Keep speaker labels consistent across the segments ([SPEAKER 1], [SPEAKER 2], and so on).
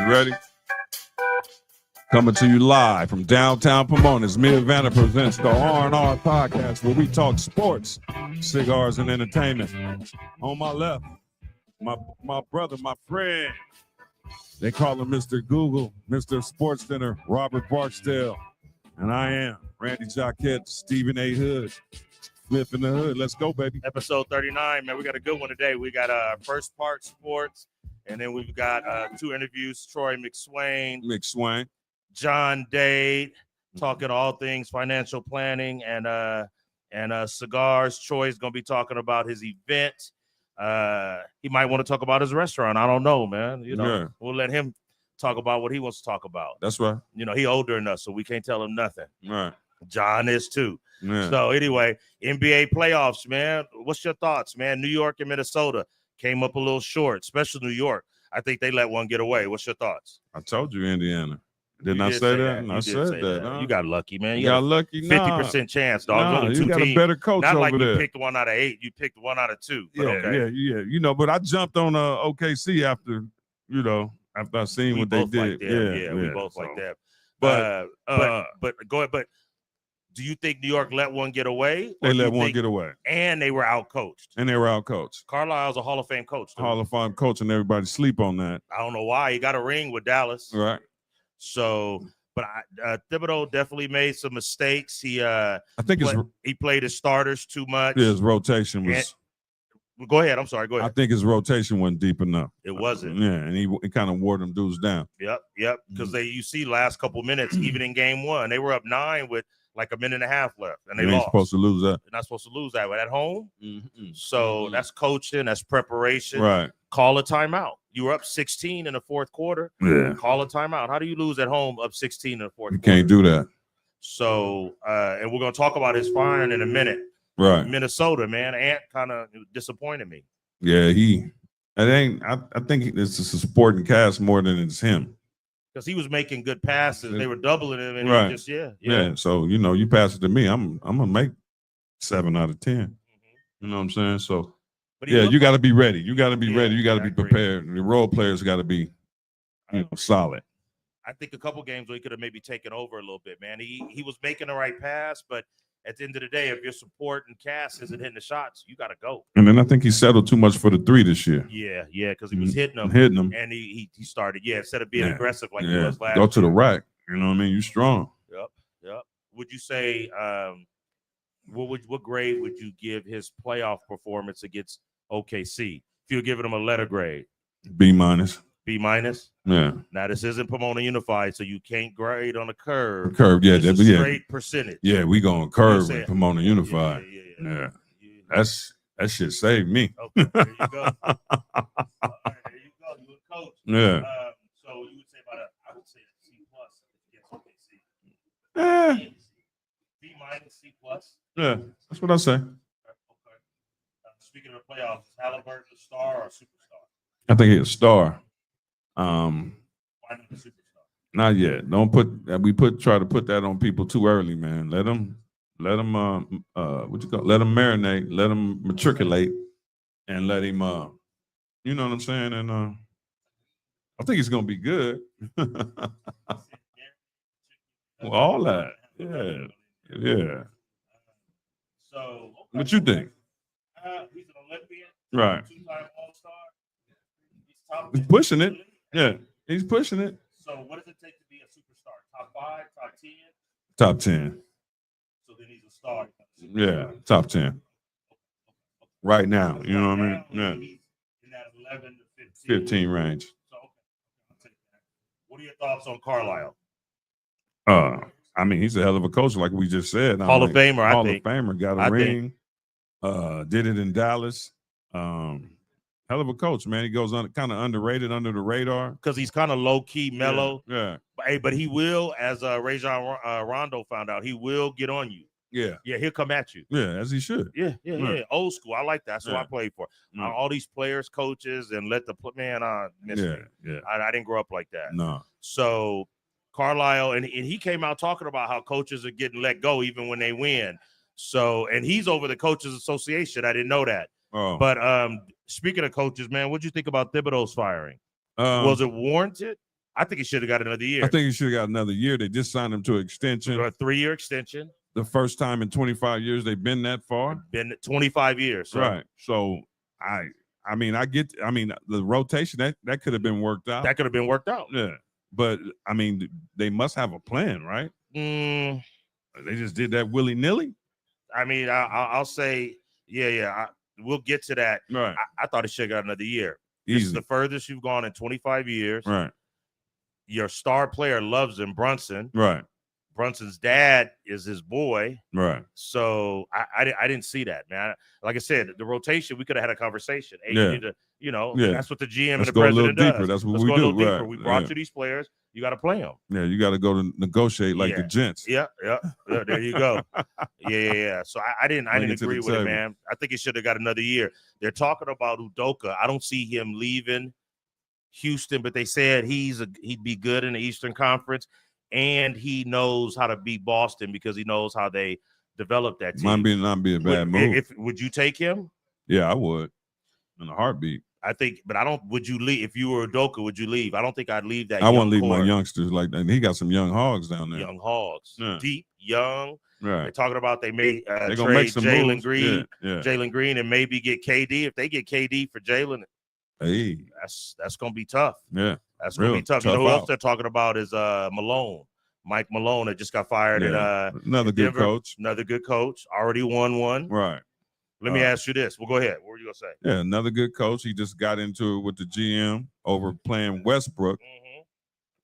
[SPEAKER 1] You ready? Coming to you live from downtown Pomona. Mid-Vanna presents the R&R podcast where we talk sports, cigars, and entertainment. On my left, my brother, my friend. They call him Mr. Google, Mr. Sports Dinner, Robert Barksdale. And I am Randy Jaquette, Stephen A. Hood. Flip in the hood. Let's go, baby.
[SPEAKER 2] Episode 39, man. We got a good one today. We got first part sports, and then we've got two interviews. Troy McSwain, John Dade, talking all things financial planning and cigars. Troy's gonna be talking about his event. He might want to talk about his restaurant. I don't know, man. We'll let him talk about what he wants to talk about.
[SPEAKER 1] That's right.
[SPEAKER 2] He older than us, so we can't tell him nothing.
[SPEAKER 1] Right.
[SPEAKER 2] John is too.
[SPEAKER 1] Yeah.
[SPEAKER 2] So anyway, NBA playoffs, man. What's your thoughts, man? New York and Minnesota came up a little short, especially New York. I think they let one get away. What's your thoughts?
[SPEAKER 1] I told you, Indiana. Didn't I say that? I said that. Huh?
[SPEAKER 2] You got lucky, man.
[SPEAKER 1] You got lucky.
[SPEAKER 2] 50% chance, dog.
[SPEAKER 1] You got a better coach
[SPEAKER 2] Not
[SPEAKER 1] over
[SPEAKER 2] like
[SPEAKER 1] there.
[SPEAKER 2] You picked 1 out of 8. You picked 1 out of 2. But
[SPEAKER 1] Yeah. But I jumped on OKC after I seen what they did.
[SPEAKER 2] We both like that. But go ahead. But do you think New York let one get away?
[SPEAKER 1] They let one get away.
[SPEAKER 2] And they were outcoached. Carlisle's a Hall of Fame coach.
[SPEAKER 1] Hall of Fame coach, and everybody sleep on that.
[SPEAKER 2] I don't know why. He got a ring with Dallas.
[SPEAKER 1] Right.
[SPEAKER 2] So, but Thibodeau definitely made some mistakes. He played his starters too much.
[SPEAKER 1] His rotation was.
[SPEAKER 2] Go ahead. I'm sorry. Go ahead.
[SPEAKER 1] I think his rotation wasn't deep enough.
[SPEAKER 2] It wasn't.
[SPEAKER 1] And he kind of wore them dudes down.
[SPEAKER 2] Yep. Because you see last couple minutes, even in game 1, they were up 9 with like a minute and a half left, and they lost.
[SPEAKER 1] Supposed to lose that.
[SPEAKER 2] They're not supposed to lose that, but at home.
[SPEAKER 1] Mm-hmm.
[SPEAKER 2] So that's coaching, that's preparation.
[SPEAKER 1] Right.
[SPEAKER 2] Call a timeout. You were up 16 in the fourth quarter.
[SPEAKER 1] Yeah.
[SPEAKER 2] Call a timeout. How do you lose at home up 16 in the fourth quarter?
[SPEAKER 1] You can't do that.
[SPEAKER 2] So, and we're gonna talk about his firing in a minute.
[SPEAKER 1] Right.
[SPEAKER 2] Minnesota, man, Ant kind of disappointed me.
[SPEAKER 1] Yeah, I think it's a supporting cast more than it's him.
[SPEAKER 2] Because he was making good passes, they were doubling him, and
[SPEAKER 1] right.
[SPEAKER 2] he just
[SPEAKER 1] yeah. So you pass it to me, I'm gonna make 7 out of 10. Mm-hmm. You know what I'm saying? So you got to be ready. You got to be ready. You got to be prepared. The role players got to be, solid.
[SPEAKER 2] I think a couple games where he could have maybe taken over a little bit, man. He was making the right pass, but at the end of the day, if your support and cast isn't hitting the shots, you got to go.
[SPEAKER 1] And then I think he settled too much for the 3 this year.
[SPEAKER 2] Yeah, because he was hitting them, and he started. Instead of being aggressive like he was last.
[SPEAKER 1] Go to the rack. You know what I mean? You strong.
[SPEAKER 2] Yep. Would you say what grade would you give his playoff performance against OKC? If you're giving him a letter grade,
[SPEAKER 1] B-.
[SPEAKER 2] B-?
[SPEAKER 1] Yeah.
[SPEAKER 2] Now this isn't Pomona Unified, so you can't grade on a curve. Straight percentage.
[SPEAKER 1] Yeah, we going curve with Pomona Unified. Yeah. That shit saved me.
[SPEAKER 2] Okay, there you go. All right, there you go. You a coach.
[SPEAKER 1] Yeah.
[SPEAKER 2] So you would say I would say a C+ against OKC.
[SPEAKER 1] Yeah.
[SPEAKER 2] B-, C+.
[SPEAKER 1] Yeah, that's what I say.
[SPEAKER 2] Okay. Speaking of the playoffs, is Halliburton a star or a superstar?
[SPEAKER 1] I think he's a star.
[SPEAKER 2] Why not a superstar?
[SPEAKER 1] Not yet. Try to put that on people too early, man. Let them let them marinate, let them matriculate, and let him you know what I'm saying? And I think he's gonna be good. Well, all that. Yeah.
[SPEAKER 2] So
[SPEAKER 1] what you think?
[SPEAKER 2] He's an Olympian,
[SPEAKER 1] right?
[SPEAKER 2] 2-time All-Star.
[SPEAKER 1] He's pushing it. Yeah, he's pushing it.
[SPEAKER 2] So what does it take to be a superstar? Top 5, top 10?
[SPEAKER 1] Top 10.
[SPEAKER 2] So then he's a star.
[SPEAKER 1] Yeah, top 10. Right now, you know what I mean? Yeah.
[SPEAKER 2] He's in that 11 to
[SPEAKER 1] 15 range.
[SPEAKER 2] So I'll take that. What are your thoughts on Carlisle?
[SPEAKER 1] I mean, he's a hell of a coach, like we just said.
[SPEAKER 2] Hall of Famer,
[SPEAKER 1] Hall of Famer, got a ring. Did it in Dallas. Hell of a coach, man. He goes on kind of underrated, under the radar.
[SPEAKER 2] Because he's kind of low-key, mellow.
[SPEAKER 1] Yeah.
[SPEAKER 2] But he will, as Rajon Rondo found out, he will get on you.
[SPEAKER 1] Yeah.
[SPEAKER 2] Yeah, he'll come at you.
[SPEAKER 1] Yeah, as he should.
[SPEAKER 2] Yeah. Old school. I like that. That's what I played for. All these players, coaches, and let the man miss me.
[SPEAKER 1] Yeah.
[SPEAKER 2] I didn't grow up like that.
[SPEAKER 1] No.
[SPEAKER 2] So Carlisle, and he came out talking about how coaches are getting let go even when they win. So, and he's over the Coaches Association. I didn't know that.
[SPEAKER 1] Oh.
[SPEAKER 2] But speaking of coaches, man, what'd you think about Thibodeau's firing? Was it warranted? I think he should have got another year.
[SPEAKER 1] I think he should have got another year. They just signed him to an extension.
[SPEAKER 2] A 3-year extension.
[SPEAKER 1] The first time in 25 years they've been that far.
[SPEAKER 2] Been 25 years. So.
[SPEAKER 1] Right. So I mean, the rotation that could have been worked out.
[SPEAKER 2] That could have been worked out.
[SPEAKER 1] Yeah. But I mean, they must have a plan, right? They just did that willy-nilly.
[SPEAKER 2] I mean, I'll say, we'll get to that.
[SPEAKER 1] Right.
[SPEAKER 2] I thought it should have got another year.
[SPEAKER 1] Easy.
[SPEAKER 2] This is the furthest you've gone in 25 years.
[SPEAKER 1] Right.
[SPEAKER 2] Your star player loves him, Brunson.
[SPEAKER 1] Right.
[SPEAKER 2] Brunson's dad is his boy.
[SPEAKER 1] Right.
[SPEAKER 2] So I didn't see that, man. Like I said, the rotation, we could have had a conversation. Hey,
[SPEAKER 1] Yeah.
[SPEAKER 2] you need to, that's what the GM
[SPEAKER 1] Let's
[SPEAKER 2] and the
[SPEAKER 1] go a
[SPEAKER 2] president
[SPEAKER 1] little deeper.
[SPEAKER 2] does.
[SPEAKER 1] That's what
[SPEAKER 2] Let's
[SPEAKER 1] we
[SPEAKER 2] go
[SPEAKER 1] do.
[SPEAKER 2] a little deeper.
[SPEAKER 1] Right.
[SPEAKER 2] We brought you these players. You got to play them.
[SPEAKER 1] Yeah, you got to go to negotiate like the gents.
[SPEAKER 2] Yeah. There you go. Yeah. So I didn't agree with it, man. I think he should have got another year. They're talking about Udoka. I don't see him leaving Houston, but they said he'd be good in the Eastern Conference, and he knows how to beat Boston because he knows how they develop that team.
[SPEAKER 1] Might not be a bad move.
[SPEAKER 2] Would you take him?
[SPEAKER 1] Yeah, I would. In a heartbeat.
[SPEAKER 2] I think, but I don't. Would you leave if you were Udoka? Would you leave? I don't think I'd leave that.
[SPEAKER 1] I wouldn't leave my youngsters like that. And he got some young hogs down there.
[SPEAKER 2] Young hogs, deep, young.
[SPEAKER 1] Right.
[SPEAKER 2] They're talking about they may trade
[SPEAKER 1] Jalen
[SPEAKER 2] Green, Jalen Green, and maybe get KD. If they get KD for Jalen,
[SPEAKER 1] hey,
[SPEAKER 2] that's gonna be tough.
[SPEAKER 1] Yeah,
[SPEAKER 2] that's gonna be tough. You know who else they're talking about is Malone, Mike Malone, that just got fired at
[SPEAKER 1] another good
[SPEAKER 2] Denver.
[SPEAKER 1] coach.
[SPEAKER 2] Another good coach. Already won one.
[SPEAKER 1] Right.
[SPEAKER 2] Let me ask you this. Well, go ahead. What were you gonna say?
[SPEAKER 1] Yeah, another good coach. He just got into it with the GM over playing Westbrook.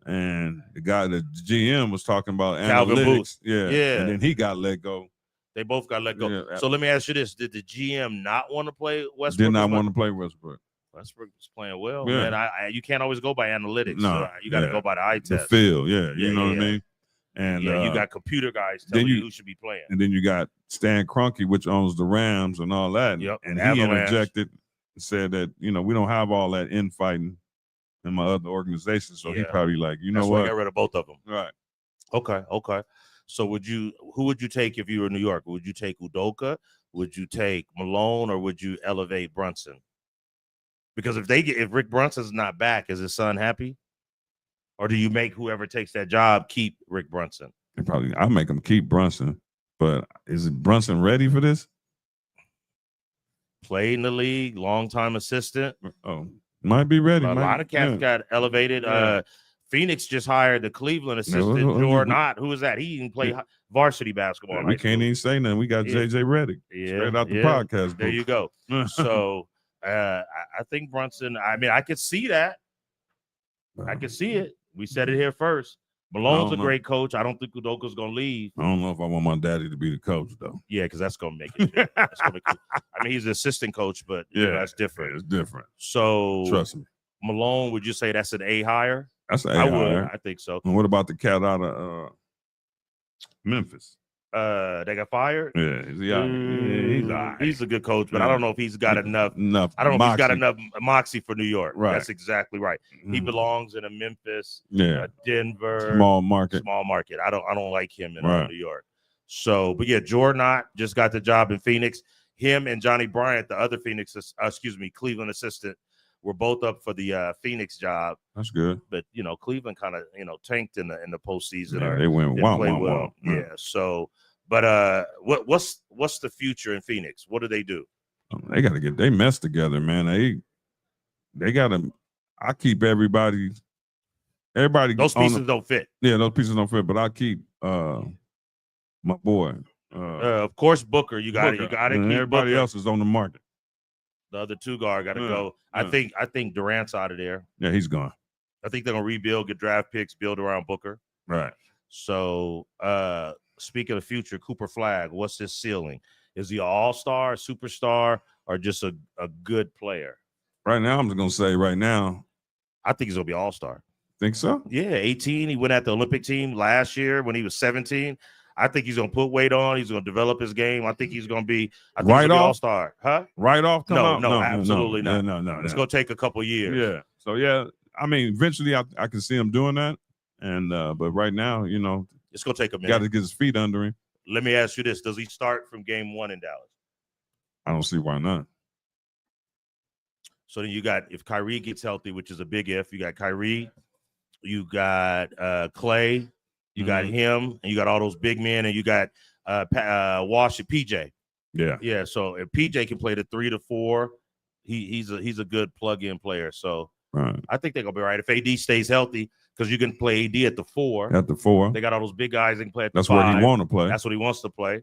[SPEAKER 1] And the GM was talking about
[SPEAKER 2] Calvin
[SPEAKER 1] analytics.
[SPEAKER 2] Booth.
[SPEAKER 1] Yeah. And then he got let go.
[SPEAKER 2] They both got let go.
[SPEAKER 1] Yeah.
[SPEAKER 2] So let me ask you this. Did the GM not want to play Westbrook?
[SPEAKER 1] Did not want to play Westbrook.
[SPEAKER 2] Westbrook was playing well, man. You can't always go by analytics.
[SPEAKER 1] No,
[SPEAKER 2] so you got to go by the eye test.
[SPEAKER 1] The feel, you know what I mean? And
[SPEAKER 2] you got computer guys telling you who should be playing.
[SPEAKER 1] And then you got Stan Kroenke, which owns the Rams and all that.
[SPEAKER 2] Yep.
[SPEAKER 1] And he interjected and said that, we don't have all that infighting in my other organization. So he probably like,
[SPEAKER 2] That's
[SPEAKER 1] what?
[SPEAKER 2] Why I got rid of both of them.
[SPEAKER 1] Right.
[SPEAKER 2] Okay. So who would you take if you were in New York? Would you take Udoka? Would you take Malone, or would you elevate Brunson? Because if Rick Brunson's not back, is his son happy? Or do you make whoever takes that job keep Rick Brunson?
[SPEAKER 1] I'll make him keep Brunson. But is Brunson ready for this?
[SPEAKER 2] Played in the league, longtime assistant.
[SPEAKER 1] Oh, might be ready.
[SPEAKER 2] A lot of cats got elevated. Phoenix just hired the Cleveland assistant, Jordan Ott. Who is that? He didn't play varsity basketball.
[SPEAKER 1] We can't even say nothing. We got JJ Redick. Straight out the podcast.
[SPEAKER 2] There you go. So I think Brunson, I could see that. I could see it. We said it here first. Malone's a great coach. I don't think Udoka's going to leave.
[SPEAKER 1] I don't know if I want my daddy to be the coach, though.
[SPEAKER 2] Yeah, because that's going to make it. He's an assistant coach, but that's different.
[SPEAKER 1] It's different.
[SPEAKER 2] So
[SPEAKER 1] trust me.
[SPEAKER 2] Malone, would you say that's an A hire?
[SPEAKER 1] That's an A hire.
[SPEAKER 2] I think so.
[SPEAKER 1] And what about the cat out of Memphis?
[SPEAKER 2] They got fired.
[SPEAKER 1] Yeah, he's all right.
[SPEAKER 2] He's a good coach, but I don't know if he's got enough. I don't know if he's got enough moxie for New York.
[SPEAKER 1] Right.
[SPEAKER 2] That's exactly right. He belongs in a Memphis, Denver,
[SPEAKER 1] small market.
[SPEAKER 2] I don't like him in New York. So, but Jordan Ott just got the job in Phoenix. Him and Johnny Bryant, the other Cleveland assistant, were both up for the Phoenix job.
[SPEAKER 1] That's good.
[SPEAKER 2] But Cleveland kind of tanked in the postseason.
[SPEAKER 1] Yeah, they went wow.
[SPEAKER 2] Yeah. So, but what's the future in Phoenix? What do they do?
[SPEAKER 1] They got to get their mess together, man. They got to. I keep everybody.
[SPEAKER 2] Those pieces don't fit.
[SPEAKER 1] Yeah, those pieces don't fit. But I keep my boy.
[SPEAKER 2] Of course, Booker. You got to keep
[SPEAKER 1] everybody
[SPEAKER 2] Booker.
[SPEAKER 1] else is on the market.
[SPEAKER 2] The other two guard got to go. I think Durant's out of there.
[SPEAKER 1] Yeah, he's gone.
[SPEAKER 2] I think they're gonna rebuild, get draft picks, build around Booker.
[SPEAKER 1] Right.
[SPEAKER 2] So, speaking of future, Cooper Flag, what's his ceiling? Is he an all-star, superstar, or just a good player?
[SPEAKER 1] Right now, I'm just gonna say right now,
[SPEAKER 2] I think he's gonna be all-star.
[SPEAKER 1] Think so?
[SPEAKER 2] Yeah, 18. He went at the Olympic team last year when he was 17. I think he's gonna put weight on. He's gonna develop his game. I think he's gonna be all-star. Huh?
[SPEAKER 1] Right off?
[SPEAKER 2] No, absolutely not.
[SPEAKER 1] No.
[SPEAKER 2] It's gonna take a couple years.
[SPEAKER 1] Yeah. So eventually I can see him doing that. And but right now,
[SPEAKER 2] it's gonna take a minute.
[SPEAKER 1] Got to get his feet under him.
[SPEAKER 2] Let me ask you this: does he start from game 1 in Dallas?
[SPEAKER 1] I don't see why not.
[SPEAKER 2] So then you got, if Kyrie gets healthy, which is a big if, you got Kyrie, You got Clay. You got him, and you got all those big men, and you got Wash and PJ. Yeah. So if PJ can play the 3 to 4, he's a good plug-in player. So I think they're gonna be right if AD stays healthy, because you can play AD at the 4.
[SPEAKER 1] At the 4,
[SPEAKER 2] they got all those big guys that can play at the
[SPEAKER 1] that's
[SPEAKER 2] 5.
[SPEAKER 1] where he want to play.
[SPEAKER 2] That's what he wants to play.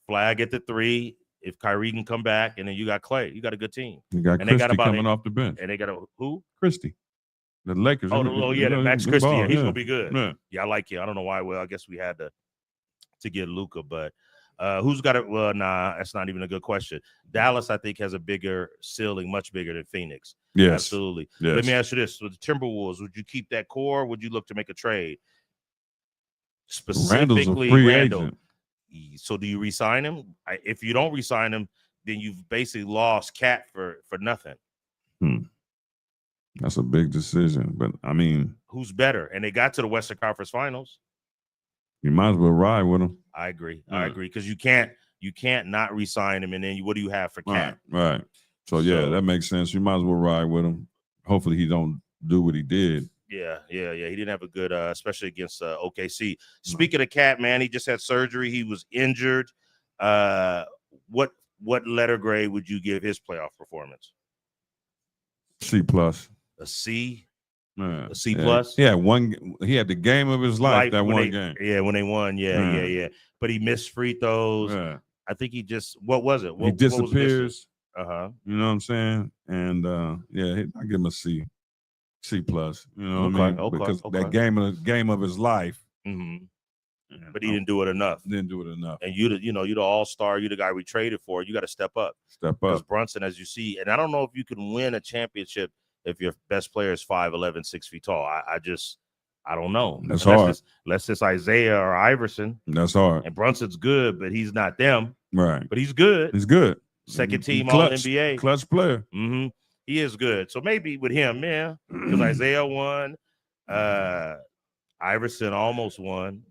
[SPEAKER 2] Flag at the 3. If Kyrie can come back, and then you got Clay, you got a good team.
[SPEAKER 1] You got Christie coming off the bench.
[SPEAKER 2] And they got who?
[SPEAKER 1] Christie. The Lakers.
[SPEAKER 2] The Max Christie. Yeah, he's gonna be good.
[SPEAKER 1] Yeah.
[SPEAKER 2] I like it. I don't know why. Well, I guess we had to get Luka, but who's got it? Well, nah, that's not even a good question. Dallas, I think, has a bigger ceiling, much bigger than Phoenix.
[SPEAKER 1] Yes,
[SPEAKER 2] absolutely.
[SPEAKER 1] Yes.
[SPEAKER 2] Let me ask you this: with the Timberwolves, would you keep that core? Or would you look to make a trade? Specifically,
[SPEAKER 1] Randall's a free
[SPEAKER 2] Randall.
[SPEAKER 1] agent.
[SPEAKER 2] So, do you resign him? If you don't resign him, then you've basically lost Cat for nothing.
[SPEAKER 1] That's a big decision, but I mean,
[SPEAKER 2] who's better? And they got to the Western Conference Finals.
[SPEAKER 1] You might as well ride with him.
[SPEAKER 2] I agree. Because you can't not re-sign him, and then what do you have for Cat?
[SPEAKER 1] Right. So yeah, that makes sense. You might as well ride with him. Hopefully, he don't do what he did.
[SPEAKER 2] Yeah. He didn't have a good, especially against OKC. Speaking of Cat, man, he just had surgery. He was injured. What letter grade would you give his playoff performance?
[SPEAKER 1] C+.
[SPEAKER 2] A C.
[SPEAKER 1] A
[SPEAKER 2] C+.
[SPEAKER 1] Yeah, he had the game of his life that one game.
[SPEAKER 2] Yeah, when they won. Yeah. But he missed free throws.
[SPEAKER 1] Yeah.
[SPEAKER 2] I think he just, what was it?
[SPEAKER 1] He disappears.
[SPEAKER 2] You know
[SPEAKER 1] what I'm saying? And I give him a C+. You know what I mean? Because that game of his life.
[SPEAKER 2] Mm-hmm. But he didn't do it enough. And you're the all-star. You're the guy we traded for. You got to step up. Because Brunson, as you see, and I don't know if you can win a championship if your best player is 5'11", 6 feet tall. I don't know.
[SPEAKER 1] That's hard.
[SPEAKER 2] Unless it's Isaiah or Iverson.
[SPEAKER 1] That's hard.
[SPEAKER 2] And Brunson's good, but he's not them.
[SPEAKER 1] Right.
[SPEAKER 2] But he's good.
[SPEAKER 1] He's good.
[SPEAKER 2] Second team All NBA.
[SPEAKER 1] Clutch player.
[SPEAKER 2] Mm-hmm. He is good. So maybe with him, because Isaiah won. Iverson almost won.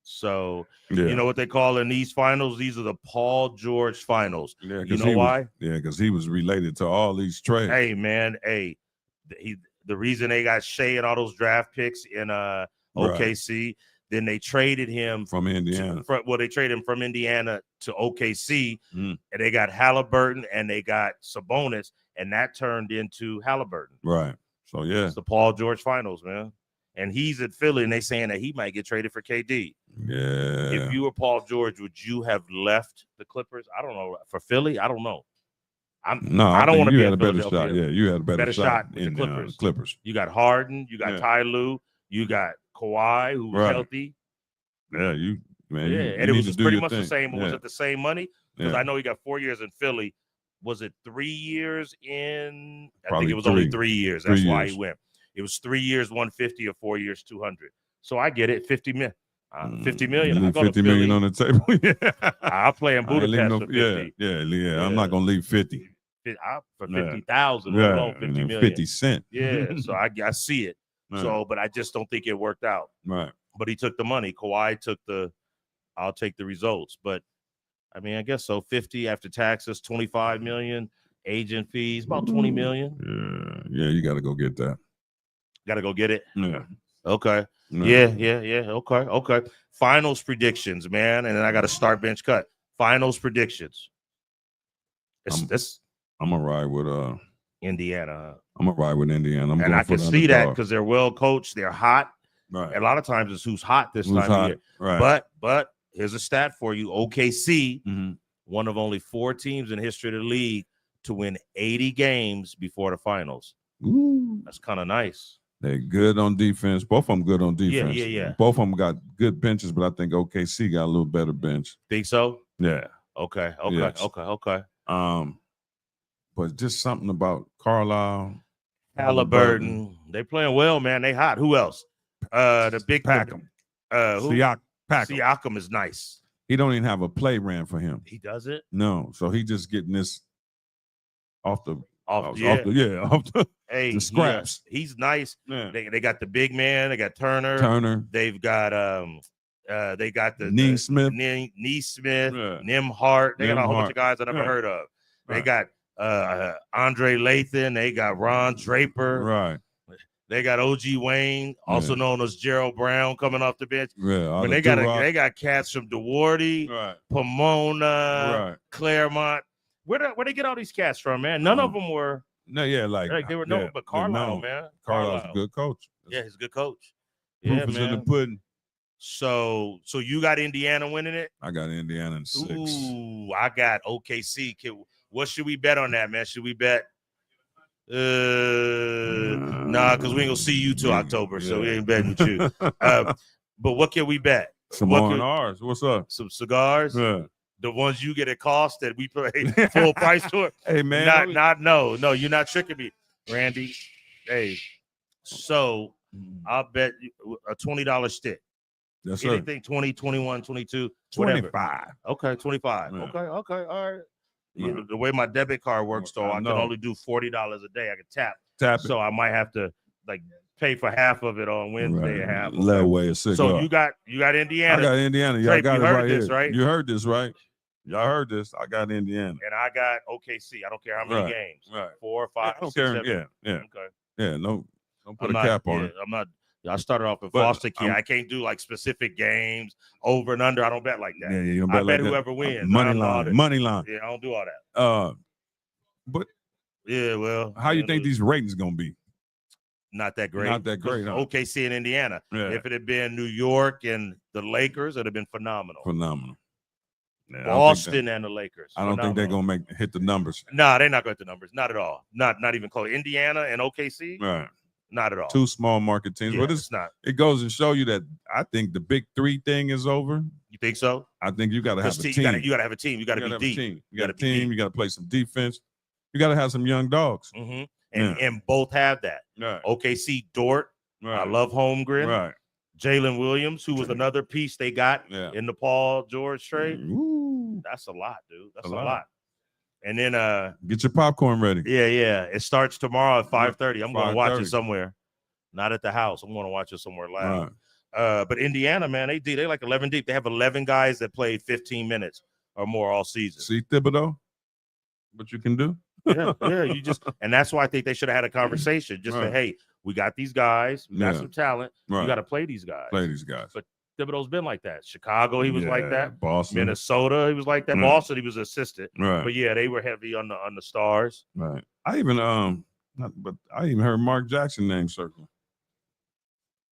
[SPEAKER 2] So, you know what they call in these finals? These are the Paul George finals.
[SPEAKER 1] Yeah,
[SPEAKER 2] you know why?
[SPEAKER 1] Because he was related to all these trades.
[SPEAKER 2] Hey, man. The reason they got Shea and all those draft picks in OKC, then they traded him
[SPEAKER 1] from Indiana.
[SPEAKER 2] They traded him from Indiana to OKC, and they got Halliburton and they got Sabonis, and that turned into Halliburton.
[SPEAKER 1] Right. So, yeah.
[SPEAKER 2] It's the Paul George finals, man. And he's at Philly, and they saying that he might get traded for KD.
[SPEAKER 1] Yeah.
[SPEAKER 2] If you were Paul George, would you have left the Clippers? I don't know. For Philly, I don't know. I don't want to be
[SPEAKER 1] a better shot. Yeah, you had a better shot
[SPEAKER 2] with
[SPEAKER 1] in
[SPEAKER 2] the
[SPEAKER 1] Clippers.
[SPEAKER 2] You got Harden, you got Ty Lue, you got Kawhi, who was healthy.
[SPEAKER 1] Yeah,
[SPEAKER 2] and it was pretty much the same. Was it the same money? Because I know he got 4 years in Philly. Was it 3 years in? I think it was only 3 years. That's why he went. It was 3 years, 150, or 4 years, 200. So I get it. 50 million. 50 million.
[SPEAKER 1] Leave 50 million on the table.
[SPEAKER 2] I'll play in Budapest for 50.
[SPEAKER 1] Yeah. I'm not gonna leave 50.
[SPEAKER 2] For 50,000. 50 million.
[SPEAKER 1] 50 cents.
[SPEAKER 2] Yeah. So I see it.
[SPEAKER 1] Right.
[SPEAKER 2] So, but I just don't think it worked out.
[SPEAKER 1] Right.
[SPEAKER 2] But he took the money. Kawhi took I'll take the results. But I mean, I guess so. 50 after taxes, 25 million, agent fees, about 20 million.
[SPEAKER 1] Yeah. You got to go get that.
[SPEAKER 2] Got to go get it.
[SPEAKER 1] Yeah.
[SPEAKER 2] Okay. Yeah. Okay. Finals predictions, man. And then I got to start bench cut. Finals predictions.
[SPEAKER 1] I'm gonna ride with
[SPEAKER 2] Indiana.
[SPEAKER 1] I'm gonna ride with Indiana.
[SPEAKER 2] And I can see that because they're well coached. They're hot.
[SPEAKER 1] Right.
[SPEAKER 2] A lot of times it's who's hot this time of year.
[SPEAKER 1] Right.
[SPEAKER 2] But here's a stat for you. OKC, one of only 4 teams in history of the league to win 80 games before the finals.
[SPEAKER 1] Ooh.
[SPEAKER 2] That's kind of nice.
[SPEAKER 1] They're good on defense. Both of them good on defense.
[SPEAKER 2] Yeah.
[SPEAKER 1] Both of them got good benches, but I think OKC got a little better bench.
[SPEAKER 2] Think so?
[SPEAKER 1] Yeah.
[SPEAKER 2] Okay.
[SPEAKER 1] Yes.
[SPEAKER 2] Okay.
[SPEAKER 1] But just something about Carlisle,
[SPEAKER 2] Halliburton. They playing well, man. They hot. Who else? The big
[SPEAKER 1] Packham.
[SPEAKER 2] Siakam is nice.
[SPEAKER 1] He don't even have a play ran for him.
[SPEAKER 2] He does it?
[SPEAKER 1] No. So he just getting this off the
[SPEAKER 2] Hey,
[SPEAKER 1] the scraps.
[SPEAKER 2] He's nice.
[SPEAKER 1] Yeah.
[SPEAKER 2] They got the big man. They got Turner. They've got they got the
[SPEAKER 1] Neesmith,
[SPEAKER 2] Nimhart. They got a whole bunch of guys I never heard of. They got Andre Lathan. They got Ron Draper.
[SPEAKER 1] Right.
[SPEAKER 2] They got OG Wayne, also known as Gerald Brown, coming off the bench.
[SPEAKER 1] Yeah,
[SPEAKER 2] I mean, they got cats from DeWardy, Pomona, Claremont. Where they get all these cats from, man? None of them were.
[SPEAKER 1] No, yeah, like
[SPEAKER 2] they were no, but Carlisle, man.
[SPEAKER 1] Carlisle's a good coach.
[SPEAKER 2] Yeah, he's a good coach.
[SPEAKER 1] Proof is in the pudding.
[SPEAKER 2] So you got Indiana winning it?
[SPEAKER 1] I got Indiana in 6.
[SPEAKER 2] Ooh, I got OKC. What should we bet on that, man? Should we bet? Nah, because we ain't gonna see you till October, so we ain't betting with you. But what can we bet?
[SPEAKER 1] Some R&Rs. What's up?
[SPEAKER 2] Some cigars.
[SPEAKER 1] Yeah.
[SPEAKER 2] The ones you get at cost that we pay full price to it.
[SPEAKER 1] Hey man,
[SPEAKER 2] no, you're not tricking me, Randy. Hey, so I'll bet you a $20 stick.
[SPEAKER 1] Yes,
[SPEAKER 2] anything 20, 21, 22,
[SPEAKER 1] 25.
[SPEAKER 2] Whatever. Okay, 25.
[SPEAKER 1] Yeah.
[SPEAKER 2] Okay, all right. Yeah, the way my debit card works, though, I can only do $40 a day. I can tap
[SPEAKER 1] it.
[SPEAKER 2] So I might have to like pay for half of it on Wednesday and half.
[SPEAKER 1] Let away a cigar.
[SPEAKER 2] So you got Indiana.
[SPEAKER 1] I got Indiana. Y'all
[SPEAKER 2] Drake,
[SPEAKER 1] got
[SPEAKER 2] you
[SPEAKER 1] it
[SPEAKER 2] heard
[SPEAKER 1] right
[SPEAKER 2] this,
[SPEAKER 1] here.
[SPEAKER 2] right?
[SPEAKER 1] You heard this, right? Y'all heard this. I got Indiana.
[SPEAKER 2] And I got OKC. I don't care how many games.
[SPEAKER 1] Right.
[SPEAKER 2] 4 or 5.
[SPEAKER 1] I don't care.
[SPEAKER 2] 7.
[SPEAKER 1] Yeah.
[SPEAKER 2] Okay.
[SPEAKER 1] Yeah. No. Don't put a cap on it.
[SPEAKER 2] I'm not. I started off in foster kid. I can't do like specific games over and under. I don't bet like that.
[SPEAKER 1] Yeah, you don't bet
[SPEAKER 2] I bet
[SPEAKER 1] like
[SPEAKER 2] whoever
[SPEAKER 1] that.
[SPEAKER 2] wins.
[SPEAKER 1] Money line.
[SPEAKER 2] Yeah, I don't do all that.
[SPEAKER 1] But
[SPEAKER 2] yeah, well,
[SPEAKER 1] how you think these ratings gonna be?
[SPEAKER 2] Not that great.
[SPEAKER 1] Not that great. Huh?
[SPEAKER 2] OKC and Indiana.
[SPEAKER 1] Yeah.
[SPEAKER 2] If it had been New York and the Lakers, it'd have been phenomenal.
[SPEAKER 1] Yeah,
[SPEAKER 2] Boston and the Lakers.
[SPEAKER 1] I don't think they're gonna hit the numbers.
[SPEAKER 2] No, they're not going to hit the numbers. Not at all. Not even close. Indiana and OKC.
[SPEAKER 1] Right.
[SPEAKER 2] Not at all.
[SPEAKER 1] Two small market teams.
[SPEAKER 2] Yeah,
[SPEAKER 1] but
[SPEAKER 2] it's not.
[SPEAKER 1] It goes and show you that I think the big three thing is over.
[SPEAKER 2] You think so?
[SPEAKER 1] I think you got to have a team.
[SPEAKER 2] You got to have a team. You got to be deep.
[SPEAKER 1] You got a team. You got to play some defense. You got to have some young dogs.
[SPEAKER 2] Mm-hmm. And both have that.
[SPEAKER 1] Right.
[SPEAKER 2] OKC, Dort.
[SPEAKER 1] Right.
[SPEAKER 2] I love Holmgren.
[SPEAKER 1] Right.
[SPEAKER 2] Jalen Williams, who was another piece they got in the Paul George trade.
[SPEAKER 1] Ooh.
[SPEAKER 2] That's a lot, dude. That's a lot. And then
[SPEAKER 1] get your popcorn ready.
[SPEAKER 2] Yeah. It starts tomorrow at 5:30. I'm going to watch it somewhere. Not at the house. I'm going to watch it somewhere loud. Right. But Indiana, man, they like 11 deep. They have 11 guys that played 15 minutes or more all season.
[SPEAKER 1] See Thibodeau? What you can do?
[SPEAKER 2] Yeah. You just, and that's why I think they should have had a conversation. Just say, hey, we got these guys. We got some talent.
[SPEAKER 1] Right.
[SPEAKER 2] You got to play these guys. But Thibodeau's been like that. Chicago, he was like that.
[SPEAKER 1] Boston,
[SPEAKER 2] Minnesota, he was like that. Boston, he was assistant.
[SPEAKER 1] Right.
[SPEAKER 2] But yeah, they were heavy on the stars.
[SPEAKER 1] Right. I even heard Mark Jackson name circling.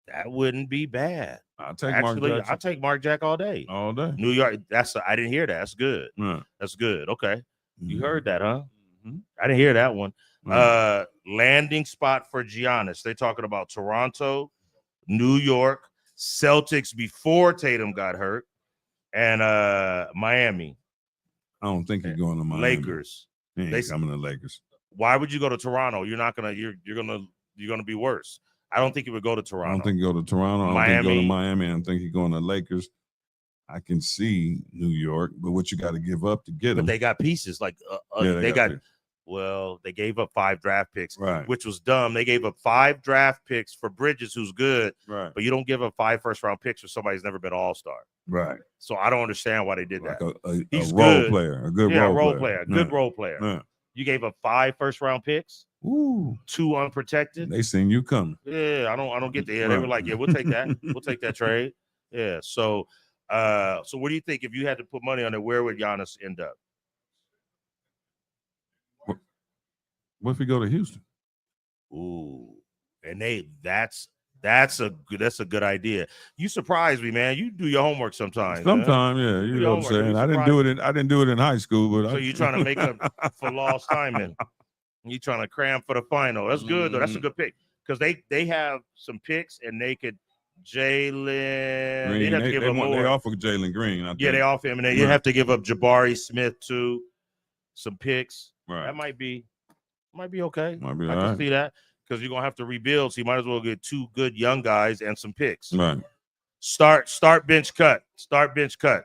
[SPEAKER 2] That wouldn't be bad.
[SPEAKER 1] Mark Jackson.
[SPEAKER 2] I'll take Mark Jack all day.
[SPEAKER 1] All day.
[SPEAKER 2] New York. I didn't hear that. That's good.
[SPEAKER 1] Right.
[SPEAKER 2] That's good. Okay. You heard that, huh?
[SPEAKER 1] Mm-hmm.
[SPEAKER 2] I didn't hear that one. Landing spot for Giannis. They're talking about Toronto, New York, Celtics before Tatum got hurt, and Miami.
[SPEAKER 1] I don't think he's going to Miami.
[SPEAKER 2] Lakers.
[SPEAKER 1] He ain't coming to Lakers.
[SPEAKER 2] Why would you go to Toronto? You're not gonna. You're gonna be worse. I don't think he would go to Toronto.
[SPEAKER 1] I don't think he go to Toronto. I don't think he go to Miami. I don't think he's going to Lakers. I can see New York, but what you got to give up to get him?
[SPEAKER 2] But they got pieces like they gave up 5 draft picks,
[SPEAKER 1] right,
[SPEAKER 2] which was dumb. They gave up 5 draft picks for Bridges, who's good,
[SPEAKER 1] right,
[SPEAKER 2] but you don't give up 5 first-round picks for somebody who's never been All-Star,
[SPEAKER 1] right.
[SPEAKER 2] So I don't understand why they did
[SPEAKER 1] like
[SPEAKER 2] that.
[SPEAKER 1] He's a role player, a good role player,
[SPEAKER 2] a good role player.
[SPEAKER 1] Yeah.
[SPEAKER 2] You gave up 5 first-round picks, 2 unprotected.
[SPEAKER 1] They seen you coming.
[SPEAKER 2] Yeah, I don't get there. They were like, yeah, we'll take that. We'll take that trade. Yeah. So what do you think if you had to put money on it? Where would Giannis end up?
[SPEAKER 1] What if we go to Houston?
[SPEAKER 2] Ooh, and that's a good idea. You surprise me, man. You do your homework sometimes.
[SPEAKER 1] Sometimes, yeah. You know what I'm saying? I didn't do it in high school, but
[SPEAKER 2] so you're trying to make up for lost time, and you trying to cram for the final. That's good though. That's a good pick because they have some picks and they could Jalen.
[SPEAKER 1] Green. They offer Jalen Green.
[SPEAKER 2] They offer him, and you have to give up Jabari Smith too. Some picks.
[SPEAKER 1] Right.
[SPEAKER 2] That might be okay.
[SPEAKER 1] Might be
[SPEAKER 2] I can see that because you're gonna have to rebuild, so you might as well get 2 good young guys and some picks.
[SPEAKER 1] Right.
[SPEAKER 2] Start bench cut. Start bench cut.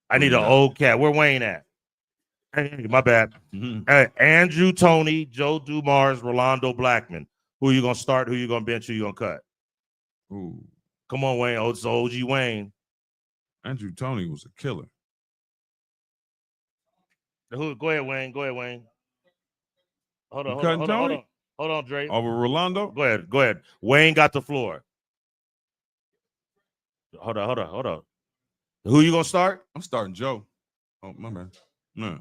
[SPEAKER 2] I need an old cat. Where Wayne at? Hey, my bad. Andrew Toney, Joe Dumars, Rolando Blackman. Who you gonna start? Who you gonna bench? Who you gonna cut?
[SPEAKER 1] Ooh.
[SPEAKER 2] Come on, Wayne. Oh, it's OG Wayne.
[SPEAKER 1] Andrew Toney was a killer.
[SPEAKER 2] Go ahead, Wayne. Hold on. Hold on, Dre.
[SPEAKER 1] Over Rolando?
[SPEAKER 2] Go ahead. Wayne got the floor. Hold on. Who you gonna start?
[SPEAKER 1] I'm starting Joe. Oh, my man. No.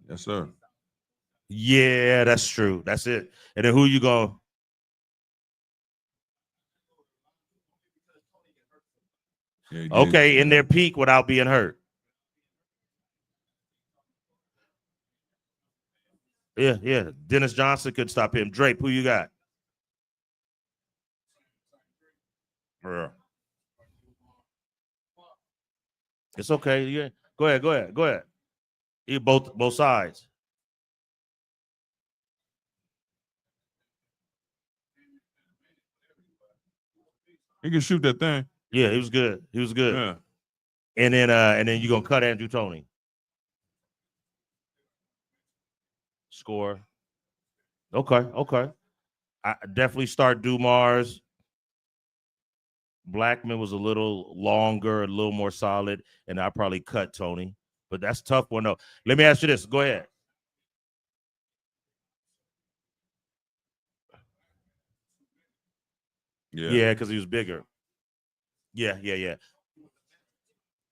[SPEAKER 1] Yes, sir.
[SPEAKER 2] Yeah, that's true. That's it. And then who you going?
[SPEAKER 1] Yeah,
[SPEAKER 2] okay, in their peak without being hurt. Yeah. Dennis Johnson couldn't stop him. Drape, who you got? Yeah. It's okay. Yeah. Go ahead. You both sides.
[SPEAKER 1] He can shoot that thing.
[SPEAKER 2] Yeah, he was good.
[SPEAKER 1] Yeah.
[SPEAKER 2] And then you're gonna cut Andrew Toney. Score. Okay. I definitely start Dumars. Blackman was a little longer, a little more solid, and I probably cut Toney. But that's a tough one though. Let me ask you this. Go ahead. Yeah, because he was bigger. Yeah.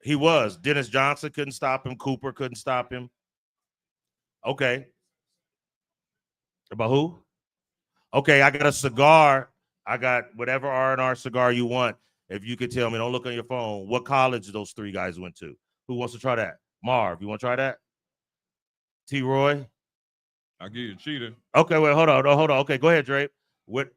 [SPEAKER 2] He was. Dennis Johnson couldn't stop him. Cooper couldn't stop him. Okay. About who? Okay, I got a cigar. I got whatever R&R cigar you want. If you could tell me, don't look on your phone, what college those three guys went to. Who wants to try that? Marv, you want to try that? T. Roy?
[SPEAKER 1] I'll give you a cheater.
[SPEAKER 2] Okay, wait, hold on. Okay, go ahead, Drape. What?